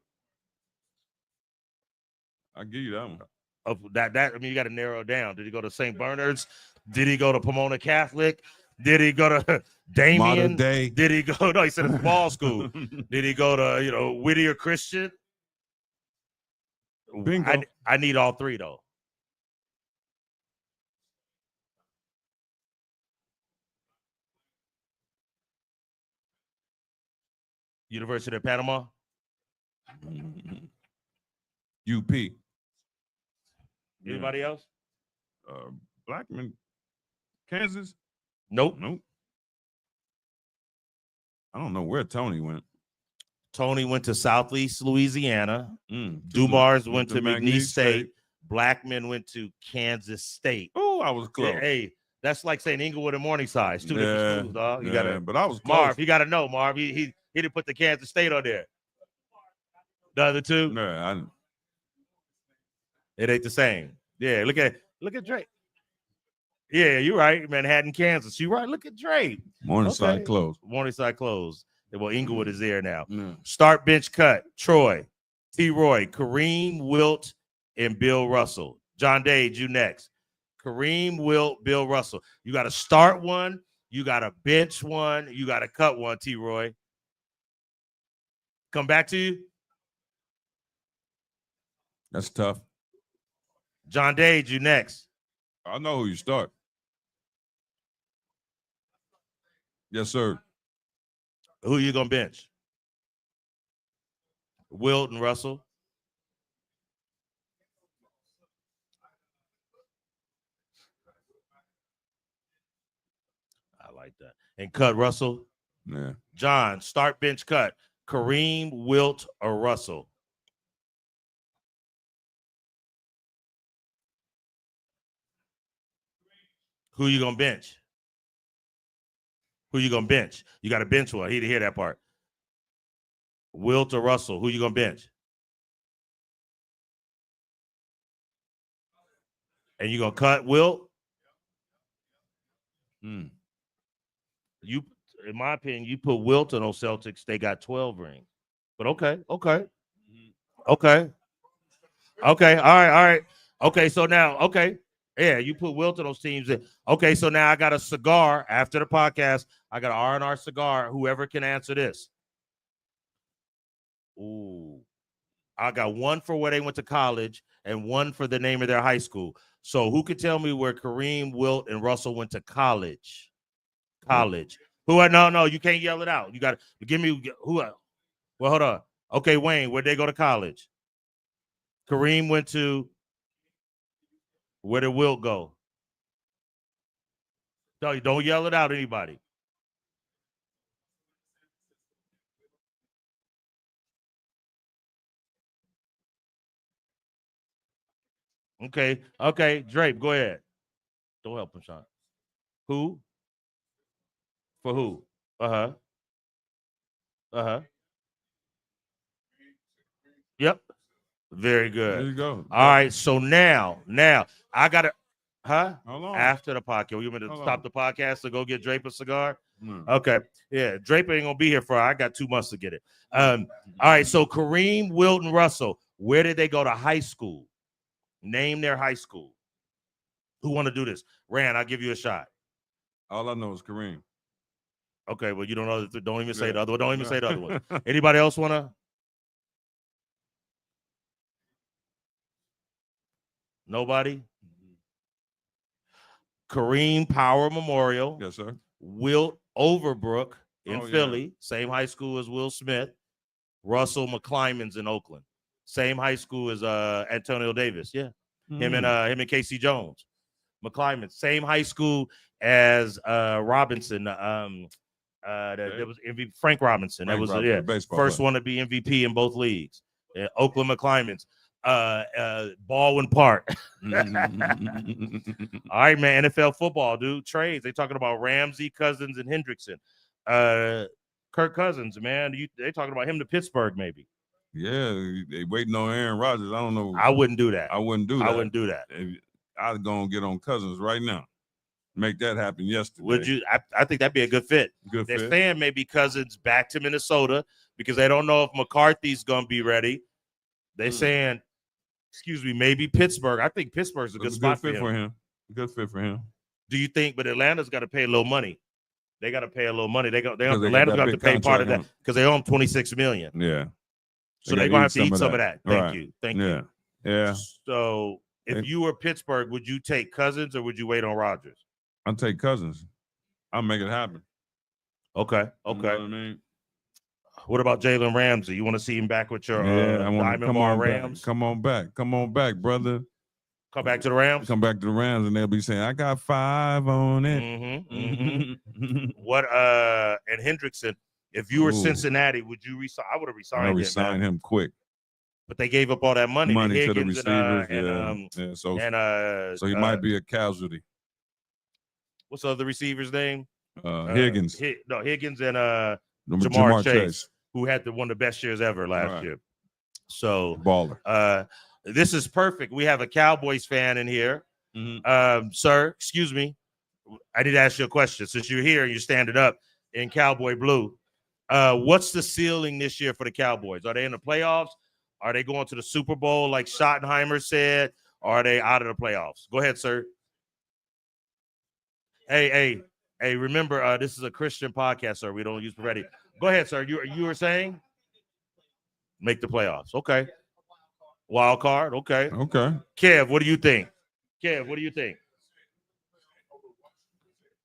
[SPEAKER 1] I'll give you that one.
[SPEAKER 2] I mean, you got to narrow it down. Did he go to St. Bernard's? Did he go to Pomona Catholic? Did he go to Damien?
[SPEAKER 1] Modern Day?
[SPEAKER 2] Did he go? No, he said it's ball school. Did he go to Whittier Christian?
[SPEAKER 1] Bingo.
[SPEAKER 2] I need all three though. University of Panama.
[SPEAKER 1] UP.
[SPEAKER 2] Anybody else?
[SPEAKER 1] Blackman. Kansas?
[SPEAKER 2] Nope.
[SPEAKER 1] I don't know where Toney went.
[SPEAKER 2] Toney went to Southeast Louisiana. Dumars went to McNeese State. Blackman went to Kansas State.
[SPEAKER 1] Oh, I was close.
[SPEAKER 2] Hey, that's like saying Inglewood and Morningside. It's two different schools, dog. You gotta,
[SPEAKER 1] but I was close.
[SPEAKER 2] Marv, you got to know, Marv. He didn't put the Kansas State on there. The other two?
[SPEAKER 1] No,
[SPEAKER 2] it ain't the same. Yeah, look at Drake. Yeah, you're right. Manhattan, Kansas. You're right. Look at Drake.
[SPEAKER 1] Morningside closed.
[SPEAKER 2] Morningside closed. Well, Inglewood is there now.
[SPEAKER 1] Yeah.
[SPEAKER 2] Start bench cut. Troy, T. Roy, Kareem, Wilt, and Bill Russell. John Dade, you next. Kareem, Wilt, Bill Russell. You got to start one. You got to bench one. You got to cut one, T. Roy. Come back to you.
[SPEAKER 1] That's tough.
[SPEAKER 2] John Dade, you next.
[SPEAKER 1] I know who you start. Yes, sir.
[SPEAKER 2] Who you gonna bench? Wilt and Russell. I like that. And cut Russell.
[SPEAKER 1] Yeah.
[SPEAKER 2] John, start bench cut. Kareem, Wilt, or Russell. Who you gonna bench? Who you gonna bench? You got to bench one. He didn't hear that part. Wilt or Russell? Who you gonna bench? And you gonna cut Wilt? You, in my opinion, you put Wilt on those Celtics. They got 12 rings. But okay. All right. Okay, so now, yeah, you put Wilt on those teams. Okay, so now I got a cigar after the podcast. I got an R&R cigar. Whoever can answer this. Ooh. I got one for where they went to college and one for the name of their high school. So who could tell me where Kareem, Wilt, and Russell went to college? No, you can't yell it out. You got to give me who. Well, hold on. Okay, Wayne, where'd they go to college? Kareem went to. Where did Wilt go? No, don't yell it out, anybody. Okay. Drape, go ahead. Don't help him, Sean. Who? For who? Uh-huh. Uh-huh. Yep. Very
[SPEAKER 1] There
[SPEAKER 2] good.
[SPEAKER 1] you go.
[SPEAKER 2] All right. So now I gotta
[SPEAKER 1] Hold on.
[SPEAKER 2] after the podcast. You want me to
[SPEAKER 1] Hold
[SPEAKER 2] stop
[SPEAKER 1] on.
[SPEAKER 2] the podcast to go get Drape a cigar?
[SPEAKER 1] Mm.
[SPEAKER 2] Okay. Yeah, Drape ain't gonna be here for I got 2 months to get it. All right. So Kareem, Wilton, Russell, where did they go to high school? Name their high school. Who want to do this? Rand, I'll give you a shot.
[SPEAKER 1] All I know is Kareem.
[SPEAKER 2] Okay, well, you don't know. Don't even say
[SPEAKER 1] Yeah.
[SPEAKER 2] the other one. Don't even say the other one. Anybody else want to? Nobody? Kareem Power Memorial.
[SPEAKER 1] Yes, sir.
[SPEAKER 2] Wilt Overbrook in
[SPEAKER 1] Oh, yeah.
[SPEAKER 2] Philly. Same high school as Will Smith. Russell McClymonds in Oakland. Same high school as Antonio Davis. Yeah. Him and Casey Jones. McClymonds. Same high school as Robinson. That was MVP, Frank Robinson.
[SPEAKER 1] Frank
[SPEAKER 2] That was
[SPEAKER 1] Robinson, baseball
[SPEAKER 2] first
[SPEAKER 1] player.
[SPEAKER 2] one to be MVP in both leagues. Oakland McClymonds. Baldwin Park. All right, man. NFL football, dude. Trades. They talking about Ramsey, Cousins, and Hendrickson. Kirk Cousins, man. They talking about him to Pittsburgh, maybe.
[SPEAKER 1] Yeah, they waiting on Aaron Rodgers. I don't know.
[SPEAKER 2] I wouldn't do that.
[SPEAKER 1] I wouldn't do that.
[SPEAKER 2] I wouldn't do that.
[SPEAKER 1] I'd go and get on Cousins right now. Make that happen yesterday.
[SPEAKER 2] Would you? I think that'd be a good fit.
[SPEAKER 1] Good
[SPEAKER 2] They're
[SPEAKER 1] fit.
[SPEAKER 2] saying maybe Cousins back to Minnesota because they don't know if McCarthy's going to be ready. They're saying, excuse me, maybe Pittsburgh. I think Pittsburgh's a good spot
[SPEAKER 1] fit
[SPEAKER 2] for him.
[SPEAKER 1] Good fit for him.
[SPEAKER 2] Do you think? But Atlanta's got to pay a little money. They got to pay a little money.
[SPEAKER 1] Atlanta's
[SPEAKER 2] Atlanta's got to pay part of that because they owe him $26 million.
[SPEAKER 1] Yeah.
[SPEAKER 2] So they're gonna have to eat some of that. Thank you.
[SPEAKER 1] Yeah.
[SPEAKER 2] So if you were Pittsburgh, would you take Cousins or would you wait on Rodgers?
[SPEAKER 1] I'll take Cousins. I'll make it happen.
[SPEAKER 2] Okay.
[SPEAKER 1] You know what I mean?
[SPEAKER 2] What about Jalen Ramsey? You want to see him back with your
[SPEAKER 1] I want to
[SPEAKER 2] Diamond Bar Rams?
[SPEAKER 1] Come on back, brother.
[SPEAKER 2] Come back to the Rams.
[SPEAKER 1] Come back to the Rams, and they'll be saying, "I got 5 on it."
[SPEAKER 2] What? And Hendrickson. If you were Cincinnati, would you resign? I would have resigned him.
[SPEAKER 1] I resign him quick.
[SPEAKER 2] But they gave up all that money
[SPEAKER 1] to the receivers. So he might be a casualty.
[SPEAKER 2] What's the other receiver's name?
[SPEAKER 1] Higgins.
[SPEAKER 2] Higgins and
[SPEAKER 1] Jamar Chase,
[SPEAKER 2] who had one of the best years ever last year. So
[SPEAKER 1] baller.
[SPEAKER 2] This is perfect. We have a Cowboys fan in here. Sir, excuse me. I did ask you a question. Since you're here and you're standing up in Cowboy blue, what's the ceiling this year for the Cowboys? Are they in the playoffs? Are they going to the Super Bowl like Schottenheimer said? Or are they out of the playoffs? Go ahead, sir. Hey, remember, this is a Christian podcast, sir. We don't use profanity. Go ahead, sir. You were saying? Make the playoffs. Okay. Wild card. Okay. Kev, what do you think?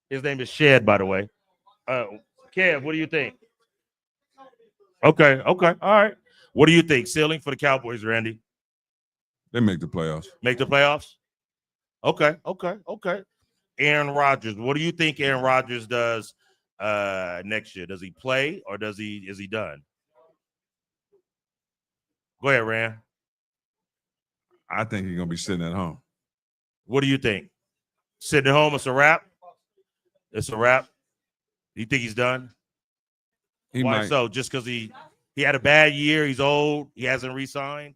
[SPEAKER 2] His name is Shed, by the way. Kev, what do you think? Okay. All right. What do you think? Ceiling for the Cowboys, Randy?
[SPEAKER 1] They make the playoffs.
[SPEAKER 2] Make the playoffs? Okay. Aaron Rodgers. What do you think Aaron Rodgers does next year? Does he play or is he done? Go ahead, Rand.
[SPEAKER 1] I think he's gonna be sitting at home.
[SPEAKER 2] What do you think? Sitting at home, it's a wrap? It's a wrap? You think he's done? Why
[SPEAKER 1] might.
[SPEAKER 2] So? Just because he had a bad year, he's old, he hasn't re-signed?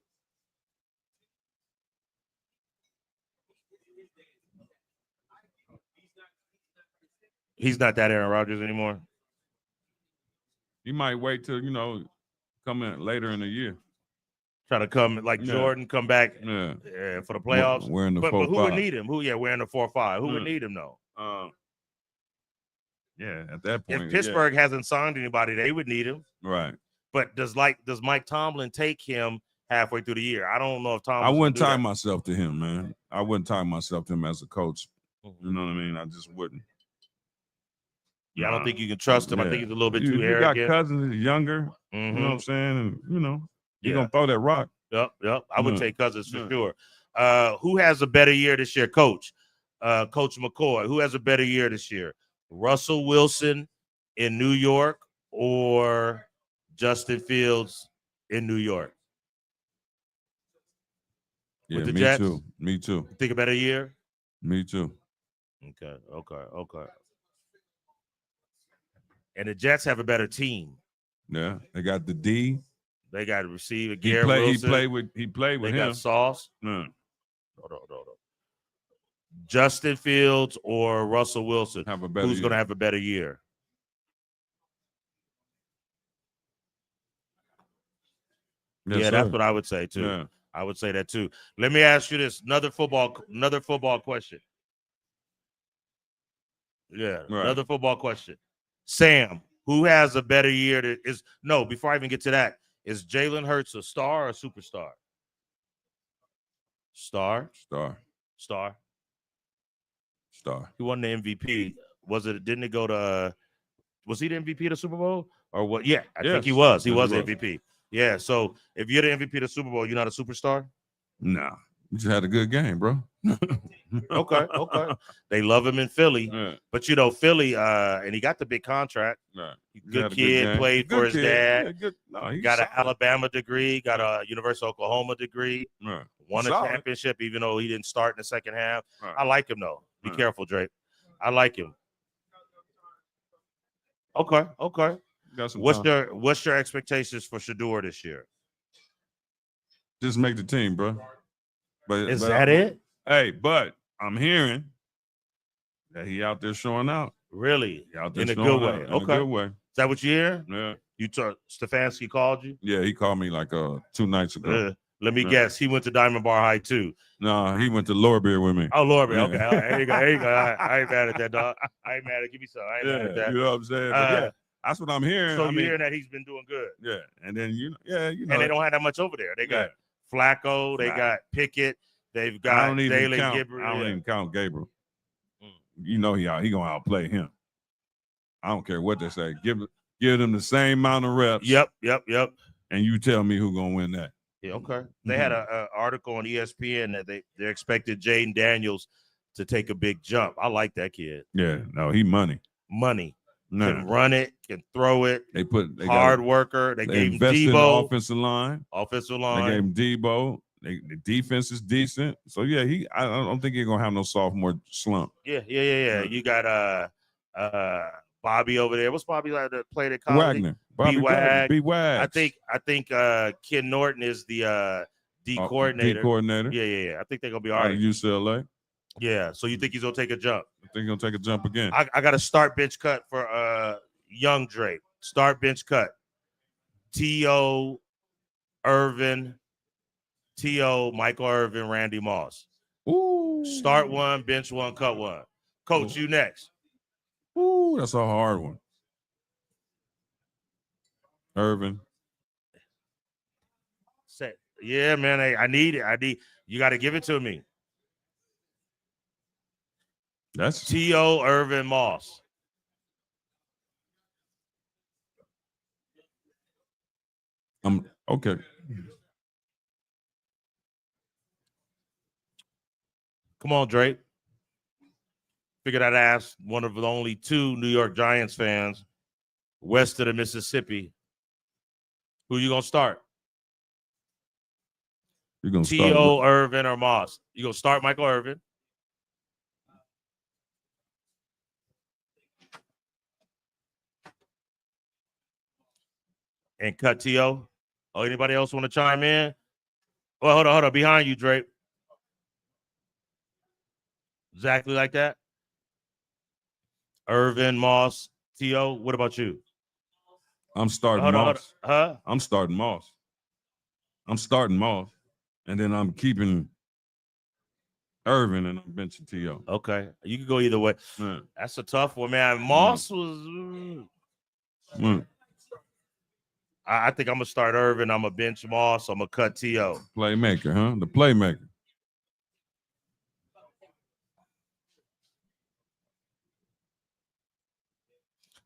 [SPEAKER 2] He's not that Aaron Rodgers anymore.
[SPEAKER 1] He might wait till come in later in the year.
[SPEAKER 2] Try to come like Jordan, come back for the playoffs.
[SPEAKER 1] Wearing the 4-5.
[SPEAKER 2] But who would need him? Wearing the 4-5. Who would need him though?
[SPEAKER 1] At that point,
[SPEAKER 2] if Pittsburgh hasn't signed anybody, they would need him.
[SPEAKER 1] Right.
[SPEAKER 2] But does Mike Tomlin take him halfway through the year? I don't know if Tomlin.
[SPEAKER 1] I wouldn't tie myself to him, man. I wouldn't tie myself to him as a coach. You know what I mean? I just wouldn't.
[SPEAKER 2] Yeah, I don't think you can trust him. I think he's a little bit too arrogant.
[SPEAKER 1] You got Cousins, he's younger. You know what I'm saying? And you're gonna throw that rock.
[SPEAKER 2] Yep. I would take Cousins for sure. Who has a better year this year, Coach? Coach McCoy. Who has a better year this year? Russell Wilson in New York or Justin Fields in New York?
[SPEAKER 1] Yeah,
[SPEAKER 2] with the
[SPEAKER 1] me
[SPEAKER 2] Jets?
[SPEAKER 1] too. Me too.
[SPEAKER 2] Think a better year?
[SPEAKER 1] Me too.
[SPEAKER 2] Okay. And the Jets have a better team.
[SPEAKER 1] Yeah, they got the D.
[SPEAKER 2] They got a receiver,
[SPEAKER 1] He
[SPEAKER 2] Garrett Wilson.
[SPEAKER 1] He played with
[SPEAKER 2] they
[SPEAKER 1] him.
[SPEAKER 2] got Sauce.
[SPEAKER 1] Yeah.
[SPEAKER 2] Hold on. Justin Fields or Russell Wilson?
[SPEAKER 1] Have a better
[SPEAKER 2] Who's going to
[SPEAKER 1] year.
[SPEAKER 2] have a better year?
[SPEAKER 1] Yes,
[SPEAKER 2] yeah,
[SPEAKER 1] sir.
[SPEAKER 2] that's what I would say too.
[SPEAKER 1] Yeah.
[SPEAKER 2] I would say that too. Let me ask you this: another football question. Yeah,
[SPEAKER 1] Right.
[SPEAKER 2] another football question. Sam, who has a better year? Before I even get to that, is Jalen Hurts a star or a superstar? Star. He won the MVP. Didn't it go to? Was he the MVP of the Super Bowl or what? Yeah, I think he was. He was the MVP. Yeah. So if you're the MVP of the Super Bowl, you're not a superstar.
[SPEAKER 1] No, you just had a good game, bro.
[SPEAKER 2] Okay. They love him in Philly, but Philly, and he got the big contract.
[SPEAKER 1] Right.
[SPEAKER 2] Good kid, played for his dad.
[SPEAKER 1] Yeah,
[SPEAKER 2] got an Alabama degree, got a University of Oklahoma degree.
[SPEAKER 1] Right.
[SPEAKER 2] Won a championship, even though he didn't start in the second half. Right. I like him though. Be careful, Drake. I like him. Okay. What's your expectations for Shedeur this year?
[SPEAKER 1] Just make the team, bro. But
[SPEAKER 2] is that it?
[SPEAKER 1] Hey, but I'm hearing that he out there showing out.
[SPEAKER 2] Really?
[SPEAKER 1] In a good way.
[SPEAKER 2] Okay.
[SPEAKER 1] In a good way.
[SPEAKER 2] Is that what you hear?
[SPEAKER 1] Yeah.
[SPEAKER 2] Stefanski called you?
[SPEAKER 1] Yeah, he called me like 2 nights ago.
[SPEAKER 2] Let me guess. He went to Diamond Bar High too.
[SPEAKER 1] No, he went to Lorbeer with me.
[SPEAKER 2] Oh, Lorbeer. Yeah. Okay. There you go. I ain't mad at that, dog. I ain't mad at. Give me some. I ain't mad at that.
[SPEAKER 1] You know what I'm saying? Yeah, that's what I'm hearing.
[SPEAKER 2] So you're hearing that he's been doing good.
[SPEAKER 1] Yeah, and then and
[SPEAKER 2] they don't have that much over there. They got Flacco. They got Pickett. They've got Jalen Gabriel.
[SPEAKER 1] I don't even count Gabriel. You know he gonna outplay him. I don't care what they say. Give them the same amount of reps.
[SPEAKER 2] Yep.
[SPEAKER 1] And you tell me who's gonna win that.
[SPEAKER 2] Yeah, okay. They had an article on ESPN that they expected Jaden Daniels to take a big jump. I like that kid.
[SPEAKER 1] Yeah, no, he money.
[SPEAKER 2] Can run it, can throw it.
[SPEAKER 1] They
[SPEAKER 2] hard worker. They gave him
[SPEAKER 1] Debo. In the offensive line.
[SPEAKER 2] They
[SPEAKER 1] gave him Debo. The defense is decent. So yeah, I don't think he's gonna have no sophomore slump.
[SPEAKER 2] Yeah. You got Bobby over there. What's Bobby like to play at college?
[SPEAKER 1] Wagner.
[SPEAKER 2] B-Wags. I think Ken Norton is the D coordinator.
[SPEAKER 1] D coordinator.
[SPEAKER 2] Yeah. I think they're gonna be all right.
[SPEAKER 1] UCLA.
[SPEAKER 2] Yeah. So you think he's gonna take a jump?
[SPEAKER 1] I think he's gonna take a jump again.
[SPEAKER 2] I got a start bench cut for young Drake. Start bench cut. T.O. Irvin. T.O. Michael Irvin, Randy Moss.
[SPEAKER 1] Ooh.
[SPEAKER 2] Start one, bench one, cut one. Coach, you next.
[SPEAKER 1] Ooh, that's a hard one. Irvin.
[SPEAKER 2] Yeah, man. I need it. You got to give it to me.
[SPEAKER 1] That's
[SPEAKER 2] T.O. Irvin Moss.
[SPEAKER 1] Okay.
[SPEAKER 2] Come on, Drake. Figured I'd ask one of the only 2 New York Giants fans west of the Mississippi. Who you gonna start?
[SPEAKER 1] You're gonna start
[SPEAKER 2] T.O. Irvin or Moss? You gonna start Michael Irvin? And cut T.O.? Oh, anybody else want to chime in? Well, hold on. Behind you, Drake. Exactly like that. Irvin, Moss, T.O. What about you?
[SPEAKER 1] I'm starting Moss. I'm starting Moss. And then I'm keeping Irvin and I'm benching T.O.
[SPEAKER 2] Okay. You can go either way. That's a tough one, man. Moss was... I think I'm going to start Irvin. I'm going to bench Moss. I'm going to cut T.O.
[SPEAKER 1] Playmaker, huh? The playmaker.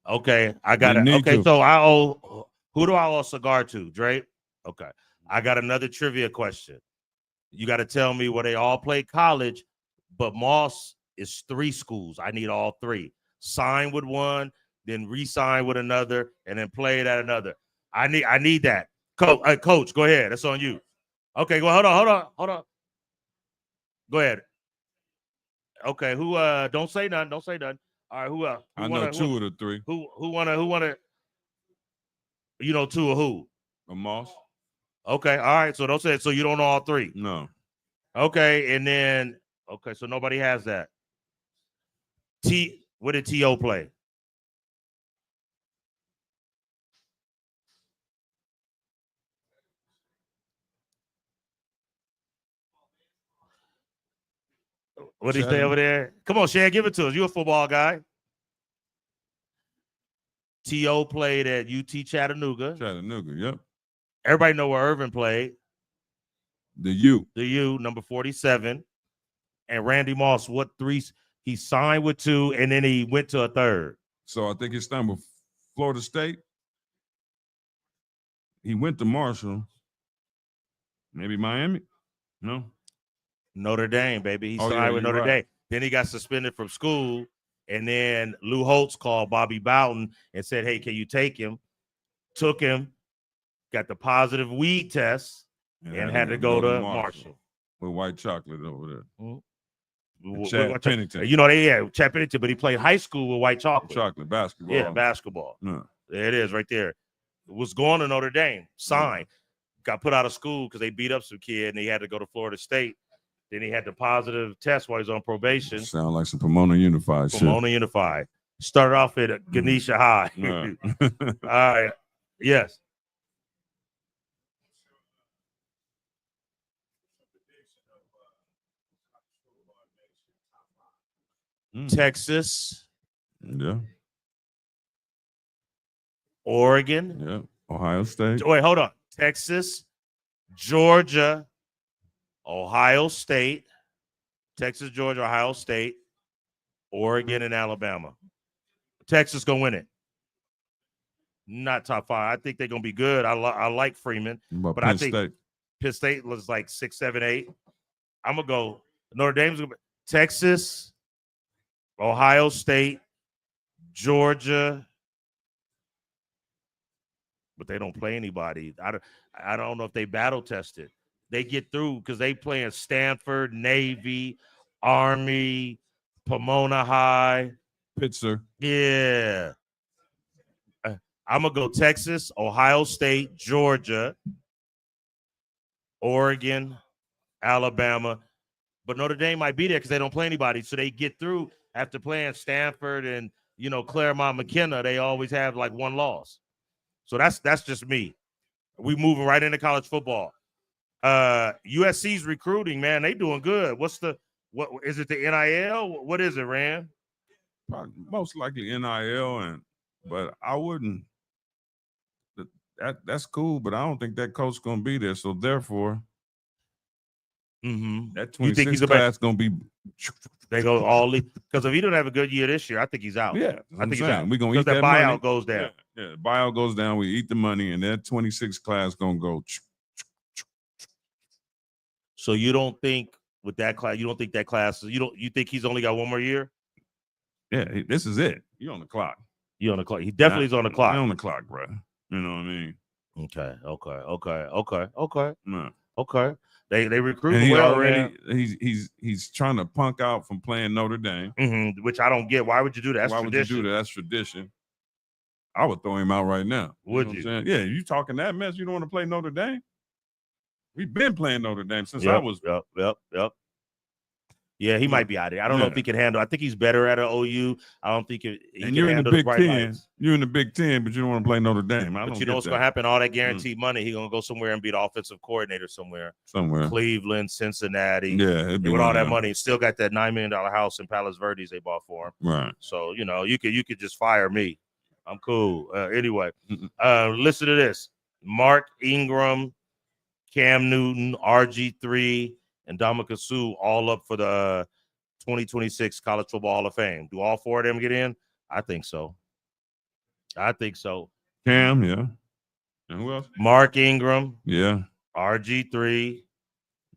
[SPEAKER 2] Okay, I got it. Okay, so who do I owe a cigar to? Drake? Okay. I got another trivia question. You got to tell me where they all play college, but Moss is 3 schools. I need all 3. Sign with one, then re-sign with another, and then play it at another. I need that. Coach, go ahead. That's on you. Okay, well, hold on. Go ahead. Okay, who don't say nothing. Don't say nothing. All right, who
[SPEAKER 1] I know two of the three.
[SPEAKER 2] Who wanna you know two of who?
[SPEAKER 1] A Moss.
[SPEAKER 2] Okay, all right. So don't say it. So you don't know all three.
[SPEAKER 1] No.
[SPEAKER 2] Okay, and then okay, so nobody has that. What did T.O. play? What did he say over there? Come on, Shan, give it to us. You a football guy. T.O. played at UT Chattanooga.
[SPEAKER 1] Chattanooga, yep.
[SPEAKER 2] Everybody know where Irvin played.
[SPEAKER 1] The U,
[SPEAKER 2] number 47. And Randy Moss, what three? He signed with 2, and then he went to a 3rd.
[SPEAKER 1] So I think it's time with Florida State. He went to Marshall. Maybe Miami? No.
[SPEAKER 2] Notre Dame, baby. He signed with Notre Dame. Then he got suspended from school. And then Lou Holtz called Bobby Bowden and said, hey, can you take him? Took him, got the positive weed test, and had to go to Marshall.
[SPEAKER 1] With white chocolate over there.
[SPEAKER 2] Mm-hmm.
[SPEAKER 1] Chad Pennington.
[SPEAKER 2] You know, Chad Pennington, but he played high school with white chocolate.
[SPEAKER 1] Chocolate, basketball.
[SPEAKER 2] Yeah, basketball.
[SPEAKER 1] No.
[SPEAKER 2] There it is right there. Was going to Notre Dame, signed. Got put out of school because they beat up some kid, and he had to go to Florida State. Then he had the positive test while he was on probation.
[SPEAKER 1] Sound like some Pomona Unified shit.
[SPEAKER 2] Pomona Unified. Started off at Ganesha High. All right. Yes. Texas.
[SPEAKER 1] Yeah.
[SPEAKER 2] Oregon.
[SPEAKER 1] Yeah. Ohio State.
[SPEAKER 2] Wait, hold on. Texas, Georgia, Ohio State, Texas, Georgia, Ohio State, Oregon, and Alabama. Texas gonna win it. Not top 5. I think they're gonna be good. I like Freeman, but I think Penn State was like 6, 7, 8. I'm gonna go Notre Dame's gonna be Texas, Ohio State, Georgia. But they don't play anybody. I don't know if they battle tested. They get through because they play in Stanford, Navy, Army, Pomona High.
[SPEAKER 1] Pitzer.
[SPEAKER 2] Yeah. I'm going to go Texas, Ohio State, Georgia, Oregon, Alabama. But Notre Dame might be there because they don't play anybody. So they get through after playing Stanford and, Claremont McKenna. They always have like one loss. So that's just me. We moving right into college football. USC's recruiting, man. They doing good. What is it? The NIL? What is it, Rand?
[SPEAKER 1] Probably, most likely NIL, but I wouldn't. That's cool, but I don't think that coach gonna be there. So therefore, that 26 class gonna be.
[SPEAKER 2] They go all because if he don't have a good year this year, I think he's out.
[SPEAKER 1] Yeah,
[SPEAKER 2] I think he's out.
[SPEAKER 1] We're gonna eat
[SPEAKER 2] that
[SPEAKER 1] buyout
[SPEAKER 2] money. Goes down.
[SPEAKER 1] Yeah, buyout goes down. We eat the money, and that 26 class gonna go.
[SPEAKER 2] So you don't think with that class? You don't think that class? You think he's only got one more year?
[SPEAKER 1] Yeah, this is it. You're on the clock.
[SPEAKER 2] You're on the clock. He definitely is on the clock.
[SPEAKER 1] You're on the clock, bro. You know what I mean?
[SPEAKER 2] Okay.
[SPEAKER 1] No.
[SPEAKER 2] Okay. They recruit
[SPEAKER 1] and he
[SPEAKER 2] well
[SPEAKER 1] already. He's trying to punk out from playing Notre Dame,
[SPEAKER 2] which I don't get. Why would you do that?
[SPEAKER 1] Why would you do that? That's tradition. I would throw him out right now.
[SPEAKER 2] Would you?
[SPEAKER 1] Yeah, you talking that mess? You don't want to play Notre Dame? We've been playing Notre Dame since I was.
[SPEAKER 2] Yep. Yeah, he might be out there. I don't know if he can handle. I think he's better at an OU. I don't think he
[SPEAKER 1] and
[SPEAKER 2] you're
[SPEAKER 1] in the Big Ten. You're in the Big Ten, but you don't want to play Notre Dame.
[SPEAKER 2] But you know what's going to happen? All that guaranteed money, he's going to go somewhere and be the offensive coordinator somewhere. Cleveland, Cincinnati.
[SPEAKER 1] Yeah.
[SPEAKER 2] With all that money, still got that $9 million house in Palos Verdes they bought for him.
[SPEAKER 1] Right.
[SPEAKER 2] So, you could just fire me. I'm cool. Anyway, listen to this. Mark Ingram, Cam Newton, RG3, and Ndamukong Suh all up for the 2026 College Football Hall of Fame. Do all 4 of them get in? I think so.
[SPEAKER 1] Cam, yeah. And who else?
[SPEAKER 2] Mark Ingram.
[SPEAKER 1] Yeah.
[SPEAKER 2] RG3.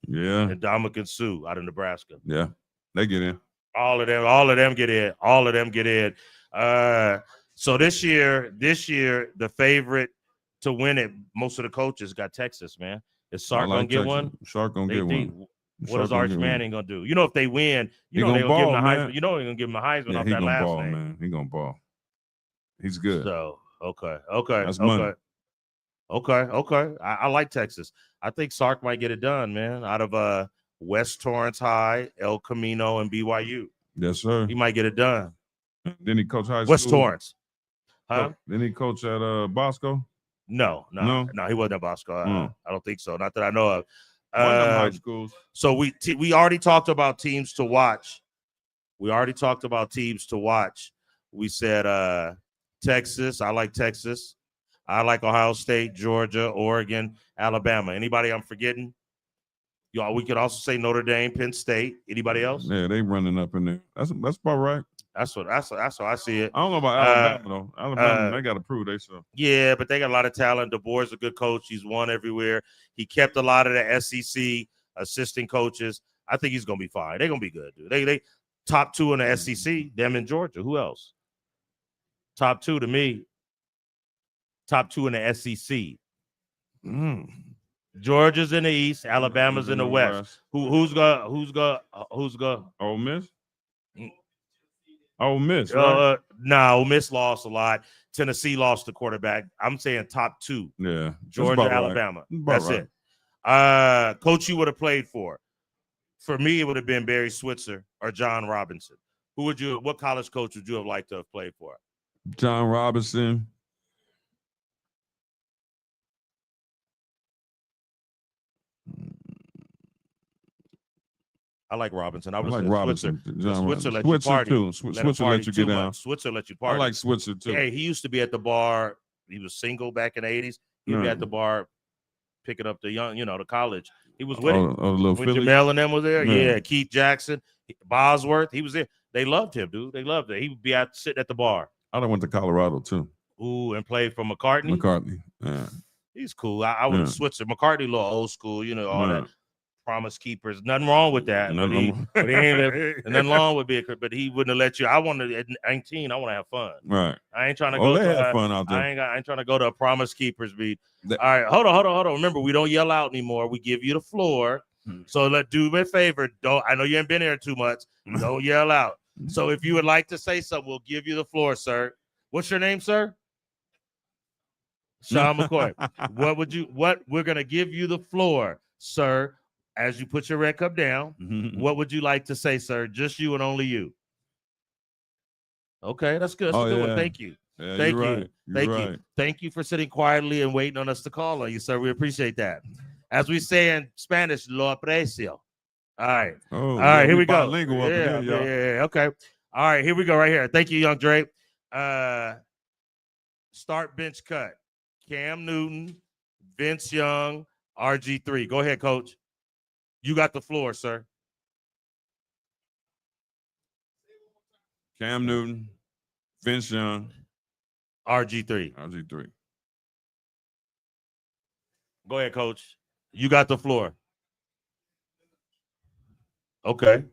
[SPEAKER 1] Yeah.
[SPEAKER 2] And Ndamukong Suh out of Nebraska.
[SPEAKER 1] Yeah. They get in.
[SPEAKER 2] All of them get in. So this year, the favorite to win it, most of the coaches got Texas, man. Is Sark gonna get one?
[SPEAKER 1] Sark gonna get one.
[SPEAKER 2] What is Arch Manning gonna do? You know, if they win, you know they're gonna give him the Heisman. You know they're gonna give him the Heisman off that last
[SPEAKER 1] ball,
[SPEAKER 2] name.
[SPEAKER 1] Man. He gonna ball. He's good.
[SPEAKER 2] So okay.
[SPEAKER 1] That's money.
[SPEAKER 2] Okay. I like Texas. I think Sark might get it done, man. Out of West Torrance High, El Camino, and BYU.
[SPEAKER 1] Yes, sir.
[SPEAKER 2] He might get it done.
[SPEAKER 1] Didn't he coach high school?
[SPEAKER 2] West Torrance. Huh?
[SPEAKER 1] Didn't he coach at Bosco?
[SPEAKER 2] No, he wasn't at Bosco. I don't think so. Not that I know of.
[SPEAKER 1] One of them high schools.
[SPEAKER 2] So we already talked about teams to watch. We said Texas. I like Texas. I like Ohio State, Georgia, Oregon, Alabama. Anybody I'm forgetting? Y'all, we could also say Notre Dame, Penn State. Anybody else?
[SPEAKER 1] Yeah, they running up in there. That's about right.
[SPEAKER 2] That's how I see it.
[SPEAKER 1] I don't know about Alabama though. Alabama, they got to prove themselves.
[SPEAKER 2] Yeah, but they got a lot of talent. DeBoer's a good coach. He's won everywhere. He kept a lot of the SEC assistant coaches. I think he's gonna be fine. They're gonna be good, dude. They top 2 in the SEC. Them in Georgia. Who else? Top 2 to me. Top 2 in the SEC. Georgia's in the East. Alabama's in the West. Who's got?
[SPEAKER 1] Ole Miss. Ole Miss. Right?
[SPEAKER 2] Ole Miss lost a lot. Tennessee lost the quarterback. I'm saying top 2.
[SPEAKER 1] Yeah.
[SPEAKER 2] Georgia, Alabama.
[SPEAKER 1] Right.
[SPEAKER 2] That's it. Coach you would have played for. For me, it would have been Barry Switzer or John Robinson. What college coach would you have liked to have played for?
[SPEAKER 1] John Robinson.
[SPEAKER 2] I like Robinson. I
[SPEAKER 1] like Robinson.
[SPEAKER 2] Switzer let you party.
[SPEAKER 1] Too. Switzer let you get down.
[SPEAKER 2] Switzer let you party.
[SPEAKER 1] I like Switzer too.
[SPEAKER 2] Hey, he used to be at the bar. He was single back in the 80s. He'd be at the bar picking up the young, the college. He was with him. When Jamel and them was there. Yeah, Keith Jackson, Bosworth. He was there. They loved him, dude. They loved it. He would be out sitting at the bar.
[SPEAKER 1] I went to Colorado too.
[SPEAKER 2] Ooh, and played for McCartney.
[SPEAKER 1] Yeah.
[SPEAKER 2] He's cool. I would have Switzer. McCartney, a little old school, all that. Promise keepers. Nothing wrong with that. But he ain't nothing wrong with it. But he wouldn't have let you. I wanted at 19. I want to have fun.
[SPEAKER 1] Right.
[SPEAKER 2] I ain't trying to go.
[SPEAKER 1] They have fun out there.
[SPEAKER 2] I ain't trying to go to a promise keepers beat. All right, hold on. Remember, we don't yell out anymore. We give you the floor. So do me a favor. I know you ain't been here too much. Don't yell out. So if you would like to say something, we'll give you the floor, sir. What's your name, sir? Sean McCoy. What we're gonna give you the floor, sir. As you put your red cup down, what would you like to say, sir? Just you and only you. Okay, that's good. That's a good one. Thank you.
[SPEAKER 1] Yeah,
[SPEAKER 2] Thank you.
[SPEAKER 1] Right.
[SPEAKER 2] Thank you. Thank you for sitting quietly and waiting on us to call on you, sir. We appreciate that. As we say in Spanish, lo aprecio. All right.
[SPEAKER 1] All
[SPEAKER 2] right, here we go.
[SPEAKER 1] Yeah,
[SPEAKER 2] okay. All right, here we go right here. Thank you, Young Drake. Start bench cut. Cam Newton, Vince Young, RG3. Go ahead, coach. You got the floor, sir.
[SPEAKER 1] Cam Newton, Vince Young,
[SPEAKER 2] RG3. Go ahead, coach. You got the floor. Okay.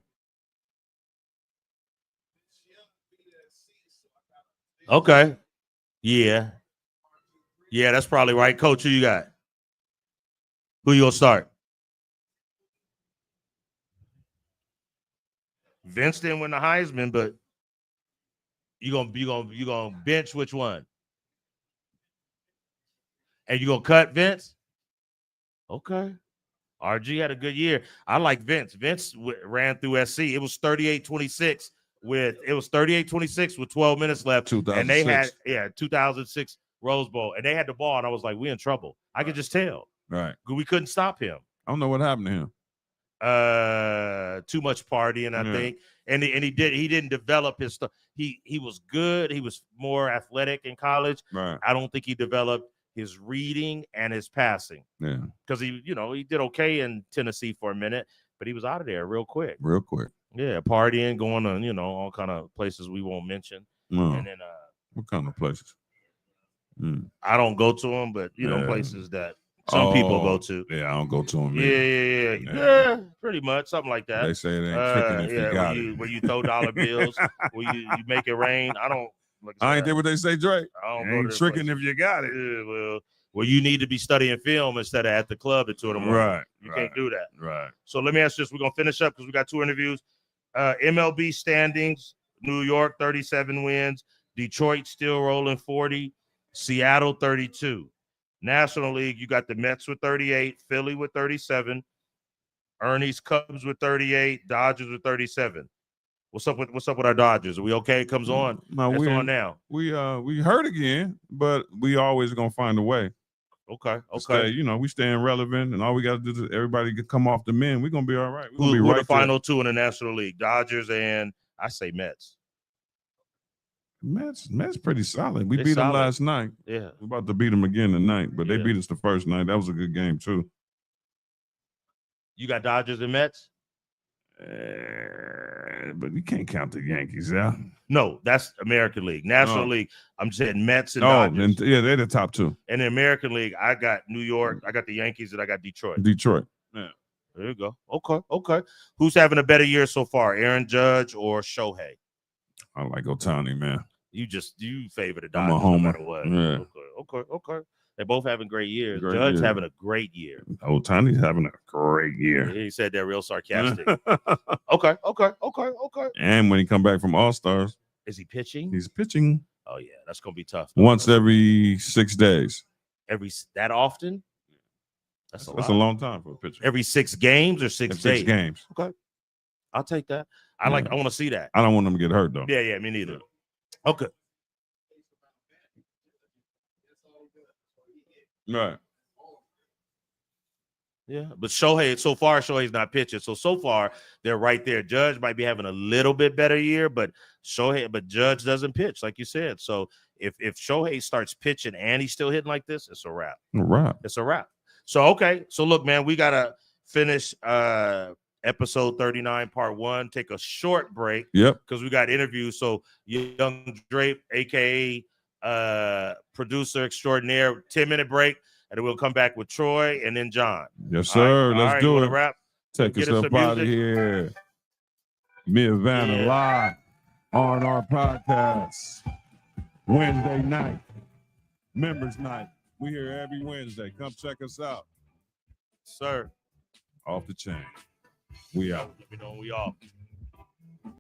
[SPEAKER 2] Okay. Yeah, that's probably right. Coach, who you got? Who you gonna start? Vince didn't win the Heisman, but you gonna bench which one? And you gonna cut Vince? Okay. RG had a good year. I like Vince. Vince ran through SC. It was 38-26 with 12 minutes left.
[SPEAKER 1] 2006.
[SPEAKER 2] And they had 2006 Rose Bowl, and they had the ball, and I was like, we in trouble. I could just tell.
[SPEAKER 1] Right.
[SPEAKER 2] We couldn't stop him.
[SPEAKER 1] I don't know what happened to him.
[SPEAKER 2] Too much partying, I think, and he didn't develop his stuff. He was good. He was more athletic in college.
[SPEAKER 1] Right.
[SPEAKER 2] I don't think he developed his reading and his passing.
[SPEAKER 1] Yeah,
[SPEAKER 2] because he did okay in Tennessee for a minute, but he was out of there real quick. Yeah, partying, going to all kind of places we won't mention. And then
[SPEAKER 1] what kind of places?
[SPEAKER 2] I don't go to them, but places that some people go to.
[SPEAKER 1] Yeah, I don't go to them.
[SPEAKER 2] Yeah, pretty much something like that.
[SPEAKER 1] They say it ain't tricking if you got it.
[SPEAKER 2] Where you throw dollar bills, where you make it rain. I don't.
[SPEAKER 1] I ain't there what they say, Drake.
[SPEAKER 2] I don't
[SPEAKER 1] ain't tricking if you got it.
[SPEAKER 2] Yeah, well, Well, you need to be studying film instead of at the club at 2 in the morning.
[SPEAKER 1] Right.
[SPEAKER 2] You can't do that.
[SPEAKER 1] Right.
[SPEAKER 2] So let me ask you this. We're going to finish up because we got 2 interviews. MLB standings, New York, 37 wins. Detroit still rolling 40. Seattle, 32. National League, you got the Mets with 38. Philly with 37. Ernie's Cubs with 38. Dodgers with 37. What's up with our Dodgers? Are we okay? It comes on.
[SPEAKER 1] No,
[SPEAKER 2] it's on now.
[SPEAKER 1] We hurt again, but we always gonna find a way.
[SPEAKER 2] Okay.
[SPEAKER 1] Stay, we staying relevant, and all we got to do is everybody can come off the men. We're gonna be all right.
[SPEAKER 2] Who are the final 2 in the National League? Dodgers and I say Mets.
[SPEAKER 1] Mets pretty solid. We beat them last night.
[SPEAKER 2] Yeah,
[SPEAKER 1] we're about to beat them again tonight, but they beat us the first night. That was a good game too.
[SPEAKER 2] You got Dodgers and Mets?
[SPEAKER 1] But you can't count the Yankees out.
[SPEAKER 2] No, that's American League. National League, I'm saying Mets and Dodgers.
[SPEAKER 1] They're the top 2.
[SPEAKER 2] And the American League, I got New York, I got the Yankees, and I got Detroit.
[SPEAKER 1] Yeah.
[SPEAKER 2] There you go. Okay. Who's having a better year so far, Aaron Judge or Shohei?
[SPEAKER 1] I like Ohtani, man.
[SPEAKER 2] You favor the Dodgers
[SPEAKER 1] I'm a homer.
[SPEAKER 2] no matter what.
[SPEAKER 1] Yeah.
[SPEAKER 2] Okay. They're both having great years.
[SPEAKER 1] Great
[SPEAKER 2] Judge
[SPEAKER 1] year.
[SPEAKER 2] having a great year.
[SPEAKER 1] Ohtani's having a great year.
[SPEAKER 2] He said that real sarcastic. Okay.
[SPEAKER 1] And when he come back from All-Stars,
[SPEAKER 2] is he pitching?
[SPEAKER 1] He's pitching.
[SPEAKER 2] Oh yeah, that's gonna be tough.
[SPEAKER 1] Once every 6 days.
[SPEAKER 2] That often? That's
[SPEAKER 1] a long time for a pitcher.
[SPEAKER 2] Every 6 games or 6 days?
[SPEAKER 1] 6 games.
[SPEAKER 2] Okay, I'll take that. I want to see that.
[SPEAKER 1] I don't want him to get hurt though.
[SPEAKER 2] Yeah, me neither. Okay.
[SPEAKER 1] Right.
[SPEAKER 2] Yeah, but Shohei's not pitching. So far, they're right there. Judge might be having a little bit better year, but Judge doesn't pitch, like you said. So if Shohei starts pitching and he's still hitting like this, it's a wrap. It's a wrap. So, okay. So, look, man, we got to finish episode 39, part 1. Take a short break.
[SPEAKER 1] Yep.
[SPEAKER 2] Because we got interviews. So, Young Drape, a.k.a. producer extraordinaire, 10-minute break. And then we'll come back with Troy and then John.
[SPEAKER 1] Yes, sir. Let's do it.
[SPEAKER 2] Wrap?
[SPEAKER 1] Take us up out of here. Mid-Vanna live on our podcast. Wednesday night. Members night. We here every Wednesday. Come check us out.
[SPEAKER 2] Sir.
[SPEAKER 1] Off the chain. We out.
[SPEAKER 2] Let me know when we off.